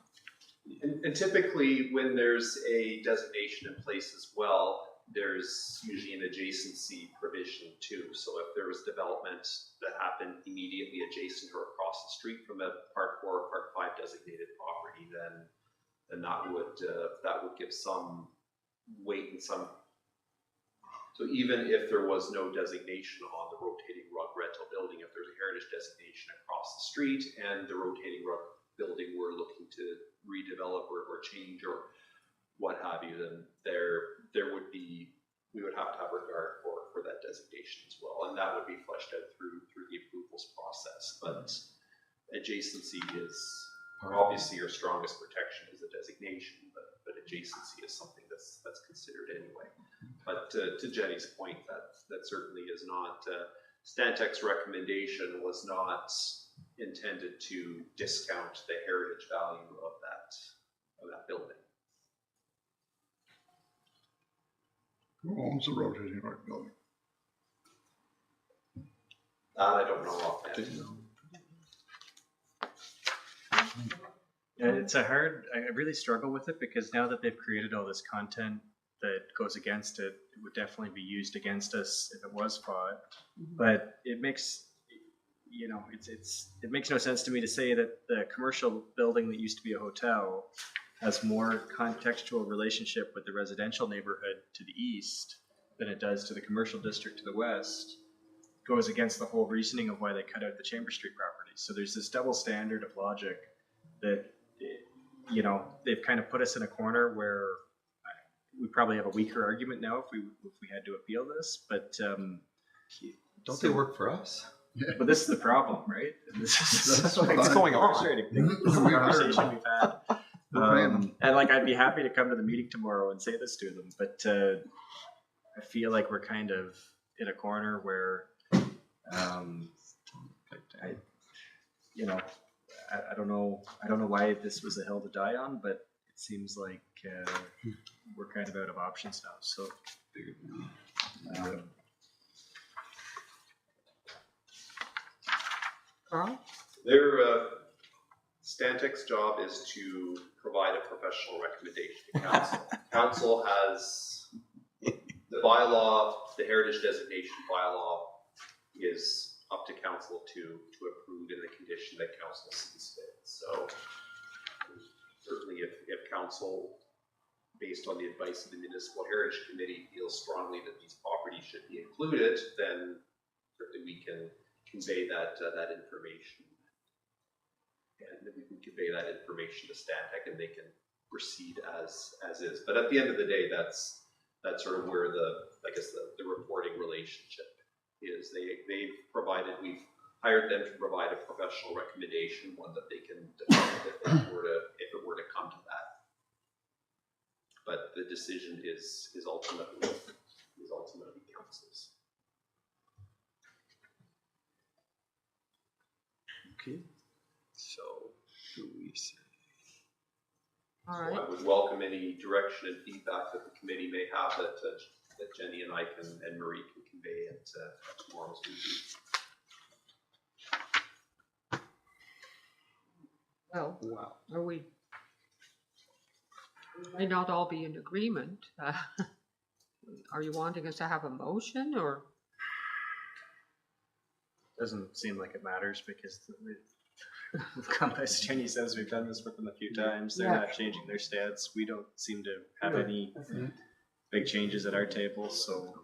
And typically, when there's a designation in place as well, there's usually an adjacency provision too. So if there was development that happened immediately adjacent or across the street from a Part 4 or Part 5 designated property, then that would give some weight and some. So even if there was no designation on the rotating rug rental building, if there's a heritage designation across the street and the rotating rug building we're looking to redevelop or change or what have you, then we would have to have regard for that designation as well, and that would be fleshed out through the approvals process. But adjacency is obviously your strongest protection is a designation, but adjacency is something that's considered anyway. But to Jenny's point, that certainly is not Stantec's recommendation was not intended to discount the heritage value of that building. Who owns the rotating art building? That I don't know offhand. Yeah, it's a hard, I really struggle with it because now that they've created all this content that goes against it, it would definitely be used against us if it was fought. But it makes, you know, it makes no sense to me to say that the commercial building that used to be a hotel has more contextual relationship with the residential neighborhood to the east than it does to the commercial district to the west. Goes against the whole reasoning of why they cut out the Chamber Street property. So there's this double standard of logic that, you know, they've kind of put us in a corner where we probably have a weaker argument now if we had to appeal this. But Don't they work for us? but this is the problem, right? And this is That's like what's going on. frustrating. This is the conversation we've had. We're paying them. And like, I'd be happy to come to the meeting tomorrow and say this to them, but I feel like we're kind of in a corner where, I don't know why this was a hill to die on, but it seems like we're kind of out of options now. So, Carl? Their Stantec's job is to provide a professional recommendation to council. Council has the bylaw, the heritage designation bylaw is up to council to approve in the condition that council sees fit. So certainly if council, based on the advice of the Municipal Heritage Committee, feels strongly that these properties should be included, then certainly we can convey that information. And we can convey that information to Stantec and they can proceed as is. But at the end of the day, that's sort of where the reporting relationship is. They've provided, we've hired them to provide a professional recommendation, one that they can defend if it were to come to that. But the decision is ultimately council's. Okay. So, do we say? All So right. I would welcome any direction and feedback that the committee may have that Jenny and I and Marie can convey at tomorrow's meeting. Well, Wow. we may not all be in agreement. Are you wanting us to have a motion or? doesn't seem like it matters because we've come, as Jenny says, we've done this with them a few times. They're not changing their stance. We don't seem to have any big changes at our table. So,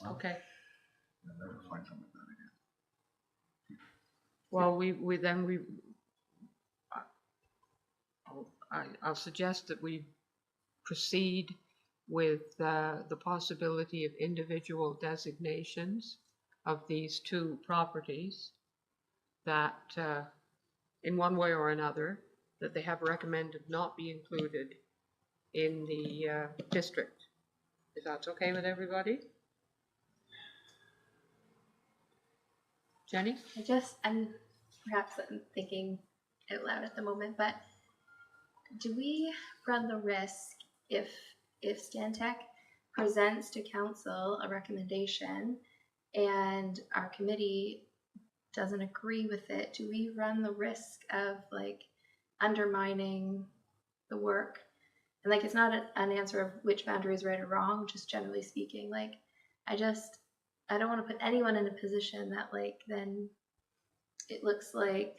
Okay. I'll never find something like that again. Well, I'll suggest that we proceed with the possibility of individual designations of these two properties that, in one way or another, that they have recommended not be included in the district. If that's okay with everybody? Jenny? I'm thinking out loud at the moment, but do we run the risk if Stantec presents to council a recommendation and our committee doesn't agree with it, do we run the risk of like undermining the work? And like, it's not an answer of which boundary is right or wrong, just generally speaking, like, I don't want to put anyone in a position that like, then it looks like.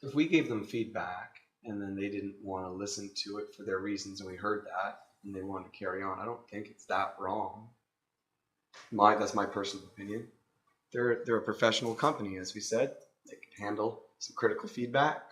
If we gave them feedback and then they didn't want to listen to it for their reasons and we heard that and they wanted to carry on, I don't think it's that wrong. That's my personal opinion. They're a professional company, as we said. They can handle some critical feedback.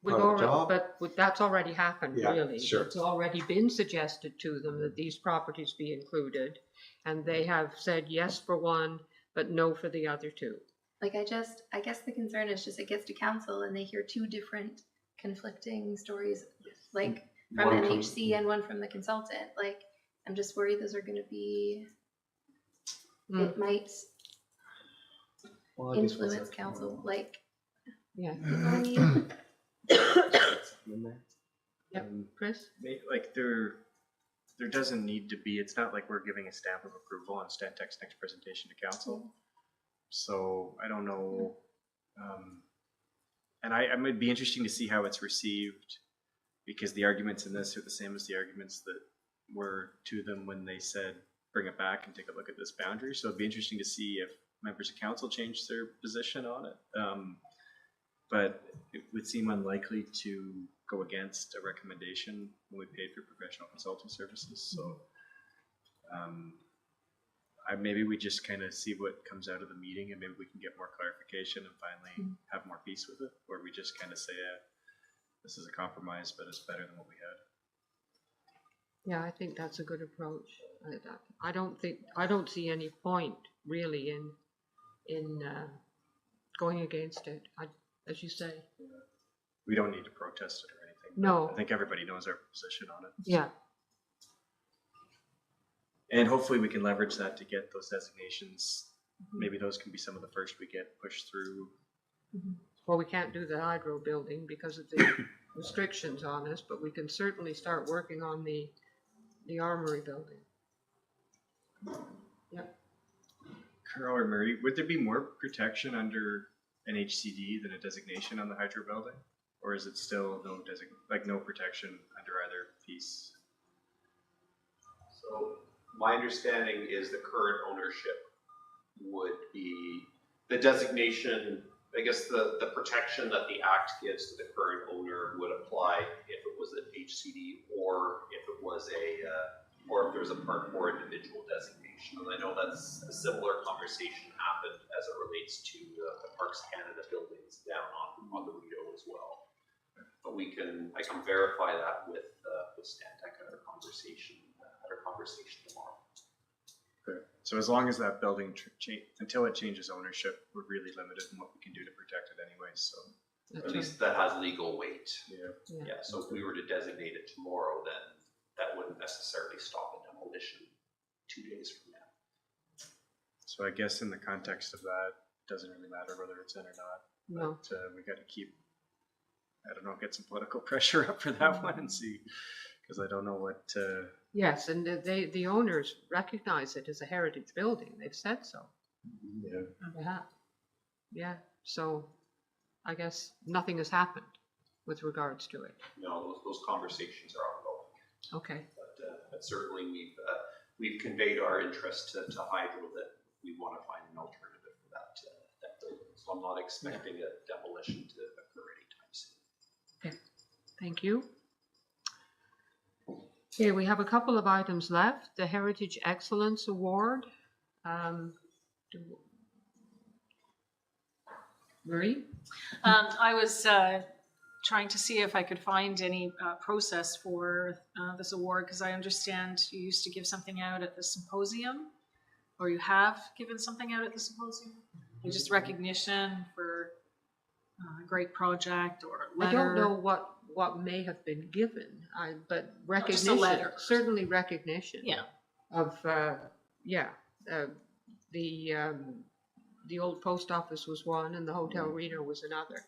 But that's already happened, Yeah, really. sure. It's already been suggested to them that these properties be included, and they have said yes for one, but no for the other two. Like, I guess the concern is just it gets to council and they hear two different conflicting stories, like from One MHC and one from the consultant. Like, I'm just worried those are going to be, it might influence council. Like, Yeah. you know what I mean? Yep. Chris? like they're there doesn't need to be, it's not like we're giving a stamp of approval on Stantec's next presentation to council. So I don't know. And it might be interesting to see how it's received, because the arguments in this are the same as the arguments that were to them when they said, bring it back and take a look at this boundary. So it'd be interesting to see if members of council change their position on it. But it would seem unlikely to go against a recommendation when we paid for professional consulting services. So maybe we just kind of see what comes out of the meeting, and maybe we can get more clarification and finally have more peace with it, or we just kind of say, this is a compromise, but it's better than what we had. Yeah, I think that's a good approach. I don't see any point really in going against it. As you say. We don't need to protest it or anything. No. I think everybody knows our position on it. Yeah. And hopefully we can leverage that to get those designations. Maybe those can be some of the first we get pushed through. Well, we can't do the hydro building because of the restrictions on us, but we can certainly start working on the armory building. Yep. Carl or Murray, would there be more protection under an HCD than a designation on the hydro building? Or is it still no protection under either piece? So my understanding is the current ownership would be the designation. I guess the protection that the Act gives to the current owner would apply if it was an HCD or if it was or if there's a Part 4 individual designation. And I know that's a similar conversation happened as it relates to the Parks Canada buildings down on the Rideau as well. But I can verify that with Stantec at our conversation tomorrow. Okay. So as long as that building, until it changes ownership, we're really limited in what we can do to protect it anyway. So at least that has legal weight. Yeah. So if we were to designate it tomorrow, then that wouldn't necessarily stop a demolition 2 days from now. So I guess in the context of that, it doesn't really matter whether it's in or not. No. But we got to keep, I don't know, get some political pressure up for that one and see, because I don't know what. Yes, and the owners recognize it as a heritage building. They've said so. Yeah. Yeah. So I guess nothing has happened with regards to it. No, those conversations are ongoing. Okay. But certainly we've conveyed our interest to Hydro that we want to find an alternative for that building. So I'm not expecting a demolition to occur anytime soon. Okay. Thank you. Okay, we have a couple of items left. The Heritage Excellence Award. Marie? I was trying to see if I could find any process for this award, because I understand you used to give something out at the symposium, or you have given something out at the symposium. Just recognition for a great project or letter. I don't know what may have been given, but recognition, just a letter. Certainly recognition. Yeah. Of the old post office was one, and the Hotel Reno was another,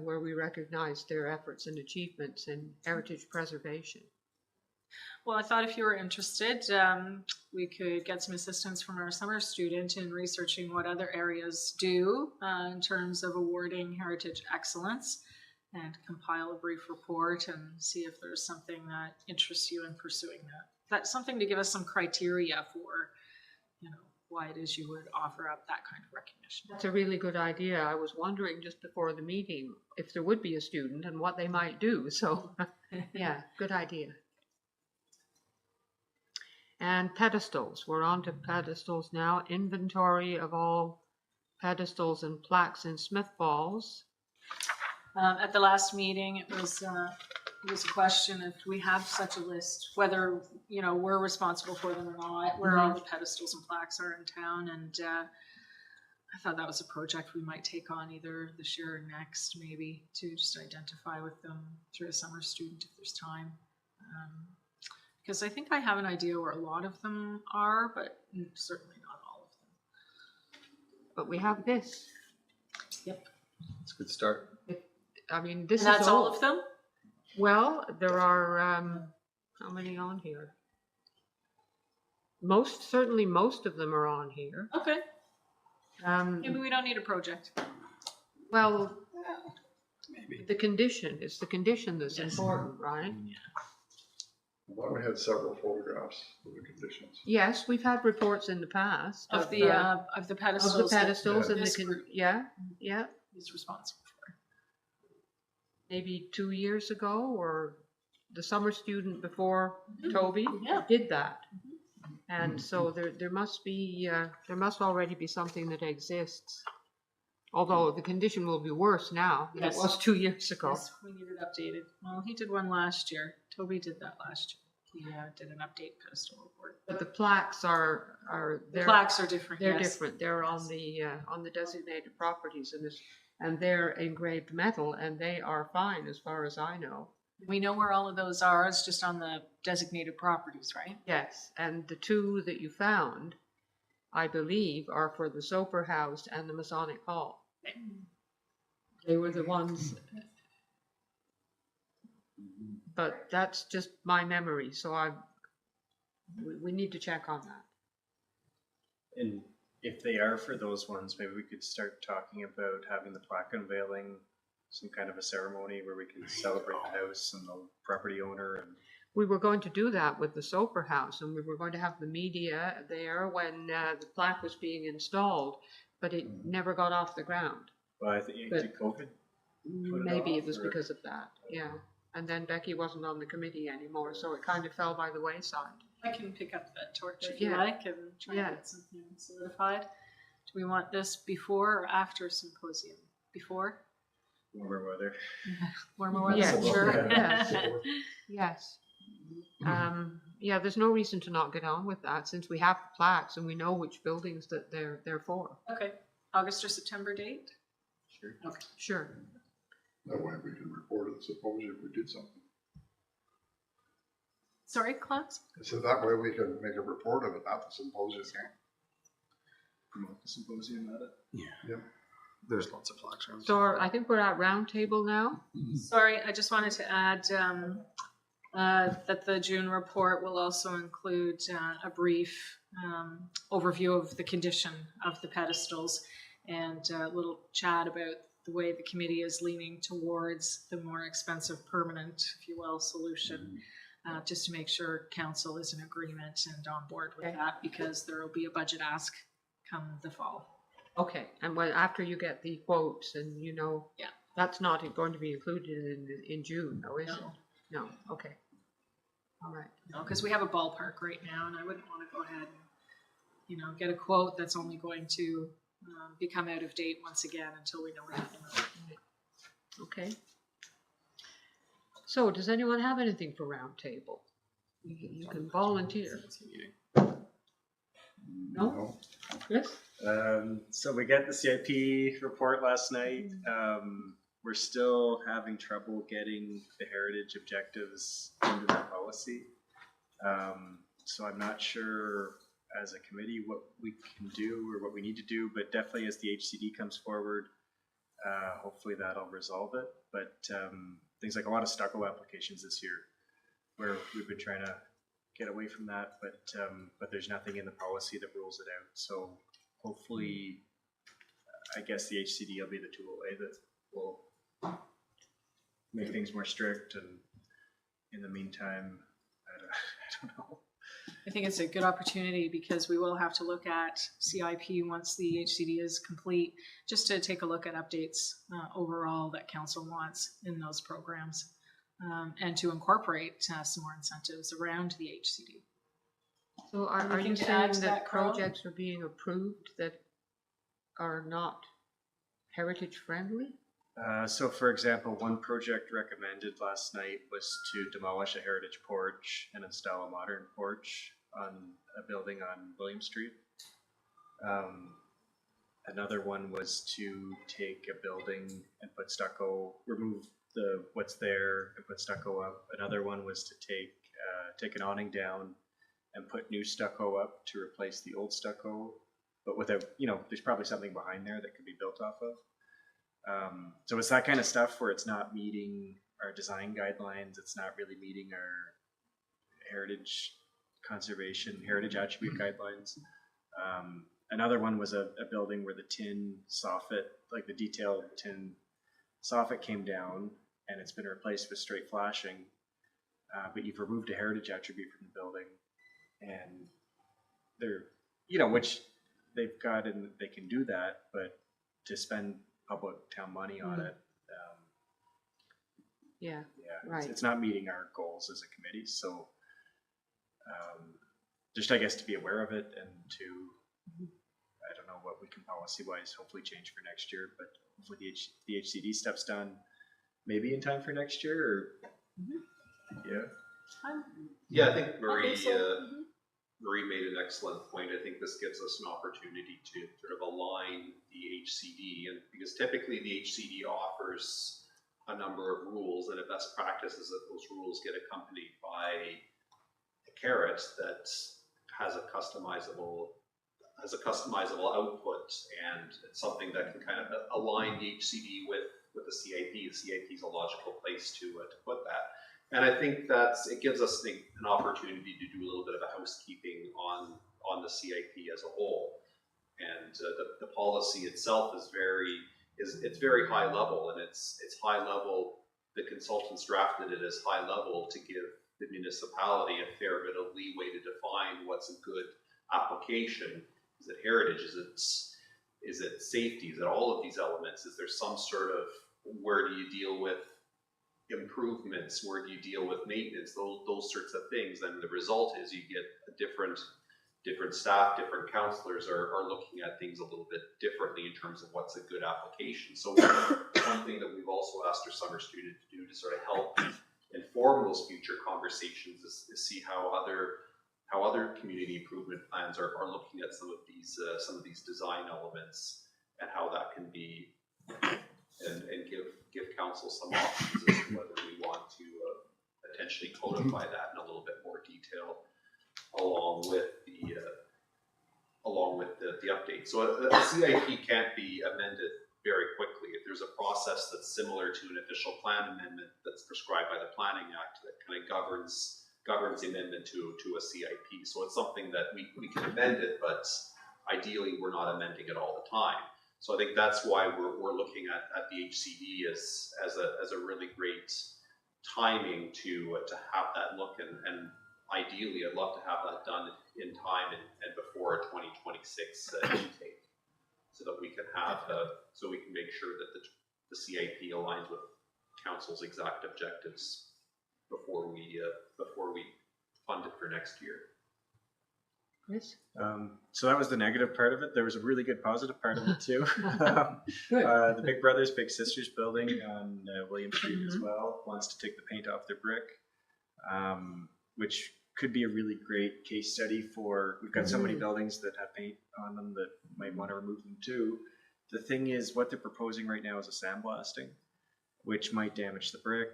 where we recognized their efforts and achievements in heritage preservation. Well, I thought if you were interested, we could get some assistance from our summer student in researching what other areas do in terms of awarding heritage excellence, and compile a brief report and see if there's something that interests you in pursuing that. That's something to give us some criteria for, why it is you would offer up that kind of recognition. That's a really good idea. I was wondering just before the meeting if there would be a student and what they might do. So, yeah, good idea. And pedestals. We're on to pedestals now. Inventory of all pedestals and plaques in Smith Falls. At the last meeting, it was a question if we have such a list, whether we're responsible for them or not, where all the pedestals and plaques are in town, and I thought that was a project we might take on either this year or next, maybe, to just identify with them through a summer student if there's time, because I think I have an idea where a lot of them are, but certainly not all of them. But we have this. Yep. It's a good start. I mean, this And that's is all of them? Well, there are How many on here? Certainly most of them are on here. Okay, maybe we don't need a project. Well, Maybe. the condition, it's the condition that's Yes. important, right? I thought we had several photographs of the conditions. Yes, we've had reports in the past Of the pedestals. of the pedestals Yeah. and This the, group yeah, yeah, is responsible for. maybe 2 years ago, or the summer student before Toby Yeah. did that. And so there must be, there must already be something that exists. Although the condition will be worse now than it Yes. was 2 years ago. Yes, we need it updated. Well, he did one last year. Toby did that last year. He did an update pedestal report. But the plaques are, The they're, plaques are different. they're yes. different. They're on the designated properties and they're engraved metal and they are fine as far as I know. We know where all of those are. It's just on the designated properties, right? Yes, and the two that you found, I believe, are for the Soper House and the Masonic Hall. They were the ones, but that's just my memory, so we need to check on that. And if they are for those ones, maybe we could start talking about having the plaque unveiling, some kind of a ceremony where we can celebrate the house and the property owner. And We were going to do that with the Soper House, and we were going to have the media there when the plaque was being installed, but it never got off the ground. well, I think But- COVID. Maybe it was or- because of that, yeah. And then Becky wasn't on the committee anymore, so it kind of fell by the wayside. I can pick up that torch if you Yeah. like and try Yeah. to get something solidified. Do we want this before or after symposium? Before? Warmer weather. Warmer weather, Yeah, sure. yeah. Yes. Yeah, there's no reason to not get on with that since we have the plaques and we know which buildings that they're for. Okay, August or September date? Sure. Okay. Sure. That way we can report it, suppose if we did something. Sorry, Klaus? So that way we can make a report of it at the symposium. Promote the symposium at it. There's lots of plaques around. So I think we're at round table now. Sorry, I just wanted to add that the June report will also include a brief overview of the condition of the pedestals and a little chat about the way the committee is leaning towards the more expensive permanent, if you will, solution, just to make sure council is in agreement and on board with Okay. that, because there will be a budget ask come the fall. Okay, and after you get the quotes and you know, Yeah. that's not going to be included in June, though, is it? No. No, okay. All right. Because we have a ballpark right now, and I wouldn't want to go ahead and, get a quote that's only going to become out of date once again until we know what happened. Okay. So does anyone have anything for round table? You can volunteer. No? Chris? So we got the CIP report last night. We're still having trouble getting the heritage objectives into the policy. So I'm not sure as a committee what we can do or what we need to do, but definitely as the HCD comes forward, hopefully that'll resolve it. But things like a lot of stucco applications this year, where we've been trying to get away from that, but there's nothing in the policy that rules it out. So hopefully, I guess the HCD will be the tool that will make things more strict. And in the meantime, I don't know. I think it's a good opportunity because we will have to look at CIP once the HCD is complete, just to take a look at updates overall that council wants in those programs, and to incorporate some more incentives around the HCD. So are Anything you to saying add to that that, Carl? projects are being approved that are not heritage friendly? So for example, one project recommended last night was to demolish a heritage porch and install a modern porch on a building on William Street. Another one was to take a building and put stucco, remove what's there and put stucco up. Another one was to take an awning down and put new stucco up to replace the old stucco, but without, there's probably something behind there that could be built off of. So it's that kind of stuff where it's not meeting our design guidelines. It's not really meeting heritage conservation, heritage attribute guidelines. Another one was a building where the tin soffit, like the detailed tin soffit came down and it's been replaced with straight flashing, but you've removed a heritage attribute from the building, and they're, you know, which they've got and they can do that, but to spend public town money on it, Yeah, yeah, right. it's not meeting our goals as a committee. So just, I guess, to be aware of it and to, I don't know what we can policy-wise hopefully change for next year, but hopefully the HCD stuff's done maybe in time for next year, or yeah. Yeah, I think Marie, so. Marie made an excellent point. I think this gives us an opportunity to sort of align the HCD, and because typically the HCD offers a number of rules, and a best practice is that those rules get accompanied by a carrot that has a customizable output, and it's something that can kind of align the HCD with the CIP. The CIP is a logical place to put that. And I think it gives us an opportunity to do a little bit of a housekeeping on the CIP as a whole. And the policy itself is very high level, and it's high level. The consultants drafted it as high level to give the municipality a fair bit of leeway to define what's a good application. Is it heritage? Is it safety? Is it all of these elements? Is there some sort of, where do you deal with improvements? Where do you deal with maintenance? Those sorts of things. And the result is you get a different staff, different counselors are looking at things a little bit differently in terms of what's a good application. So one thing that we've also asked our summer student to do to sort of help inform those future conversations is see how other community improvement plans are looking at some of these design elements, and how that can be, and give council some options as to whether we want to potentially codify that in a little bit more detail along with the update. So a CIP can't be amended very quickly. If there's a process that's similar to an official plan amendment that's prescribed by the Planning Act that kind of governs the amendment to a CIP. So it's something that we can amend it, but ideally we're not amending it all the time. So I think that's why we're looking at the HCD as a really great timing to have that look, and ideally I'd love to have that done in time and before a 2026 intake, so that we can have so we can make sure that the CIP aligns with council's exact objectives before we fund it for next year. Chris? So that was the negative part of it. There was a really good positive part of it too. The Big Brothers Big Sisters building on William Street as well wants to take the paint off their brick, which could be a really great case study for, we've got so many buildings that have paint on them that might want to remove them too. The thing is, what they're proposing right now is a sandblasting, which might damage the brick.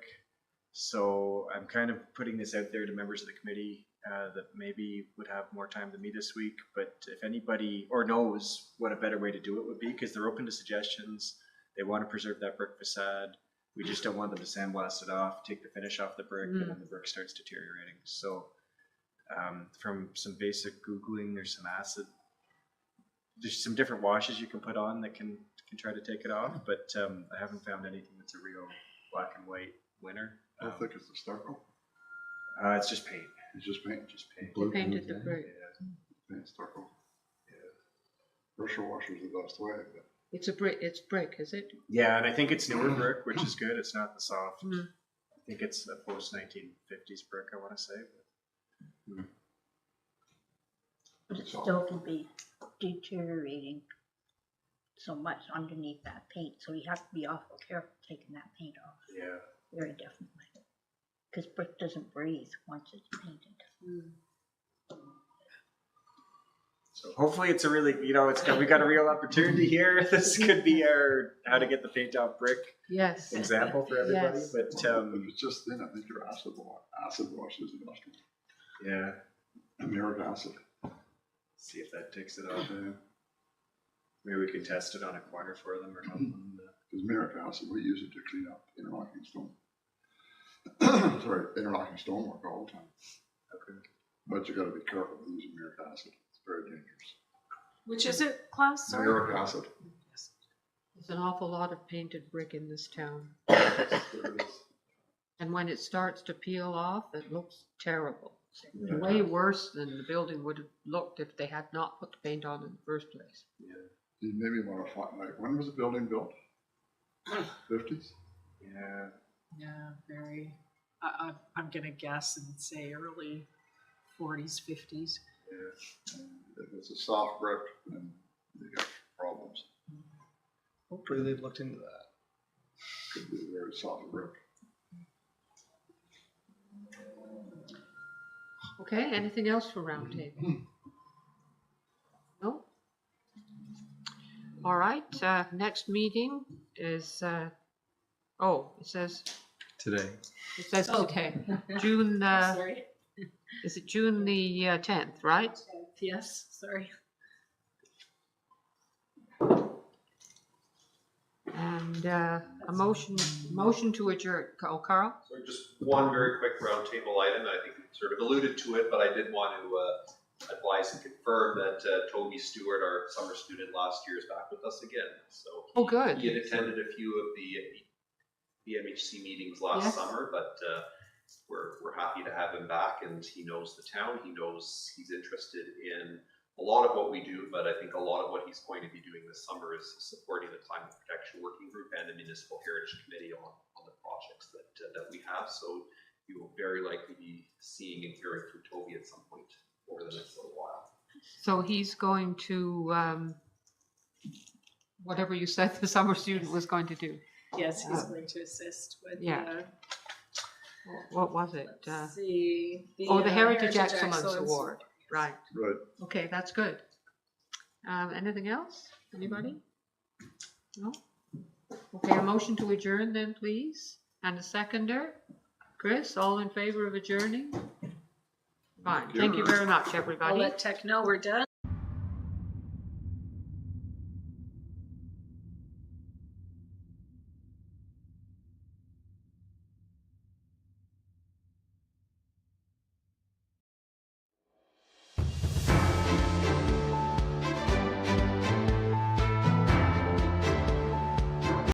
So I'm kind of putting this out there to members of the committee that maybe would have more time than me this week, but if anybody or knows what a better way to do it would be, because they're open to suggestions, they want to preserve that brick facade. We just don't want them to sandblast it off, take the finish off the brick, and then the brick starts deteriorating. So from some basic Googling, there's some different washes you can put on that can try to take it off, but I haven't found anything that's a real black and white winner. How thick is the stucco? It's just paint. It's just paint. Just paint. They painted the brick. Paint stucco. Yeah. Pressure washer's the best way, but It's brick, is it? Yeah, and I think it's newer brick, which is good. It's not the soft. I think it's a post 1950s brick, I want to say. But it still can be deteriorating so much underneath that paint, so you have to be awful careful taking that paint off. Yeah. Very definitely. Because brick doesn't breathe once it's painted. So hopefully it's a really, we got a real opportunity here. This could be our how to get the paint off brick example for everybody. Yes. But if it's just thin, I think your acid wash is industrial. yeah, Amiric acid. see if that takes it off. Maybe we can test it on a corner for them or something. Because Amiric acid, we use it to clean up interlocking stone. Sorry, interlocking stonework all the time. Okay. But you gotta be careful with using uric acid. It's very dangerous. Which is it, class? Sorry. Uric acid. There's an awful lot of painted brick in this town. There it is. And when it starts to peel off, it looks terrible. Yeah. Way worse than the building would have looked if they had not put the paint on in the first place. You maybe want to find, like, when was the building built? 50s? Yeah. Yeah, very. I'm gonna guess and say early 40s, 50s. Yeah. If it's a soft brick, then you got problems. Hopefully they've looked into that. Could be a very soft brick. Okay, anything else for roundtable? No? All right, next meeting is, oh, it says Today. today, June, Sorry. is it June the 10th, right? Yes, sorry. And a motion to adjourn. Oh, Carl? So just one very quick roundtable item. I think we sort of alluded to it, but I did want to advise and confirm that Toby Stewart, our summer student last year, is back with us again. So Oh, good. he had attended a few of the MHC meetings last Yes. summer, but we're happy to have him back, and he knows the town. He knows he's interested in a lot of what we do, but I think a lot of what he's going to be doing this summer is supporting the Climate Protection Working Group and the Municipal Heritage Committee on the projects that we have. So you will very likely be seeing and hearing from Toby at some point over the next little while. So he's going to, whatever you said the summer student was going to do. Yes, he's going to assist with. Yeah. What was it? Let's see. The Heritage Excellence Award. Right. Right. Okay, that's good. Anything else? Anybody? No? Okay, a motion to adjourn then, please. And a seconder. Chris, all in favor of adjourning? Fine. Thank you very much, I'll everybody. let Tech know we're done.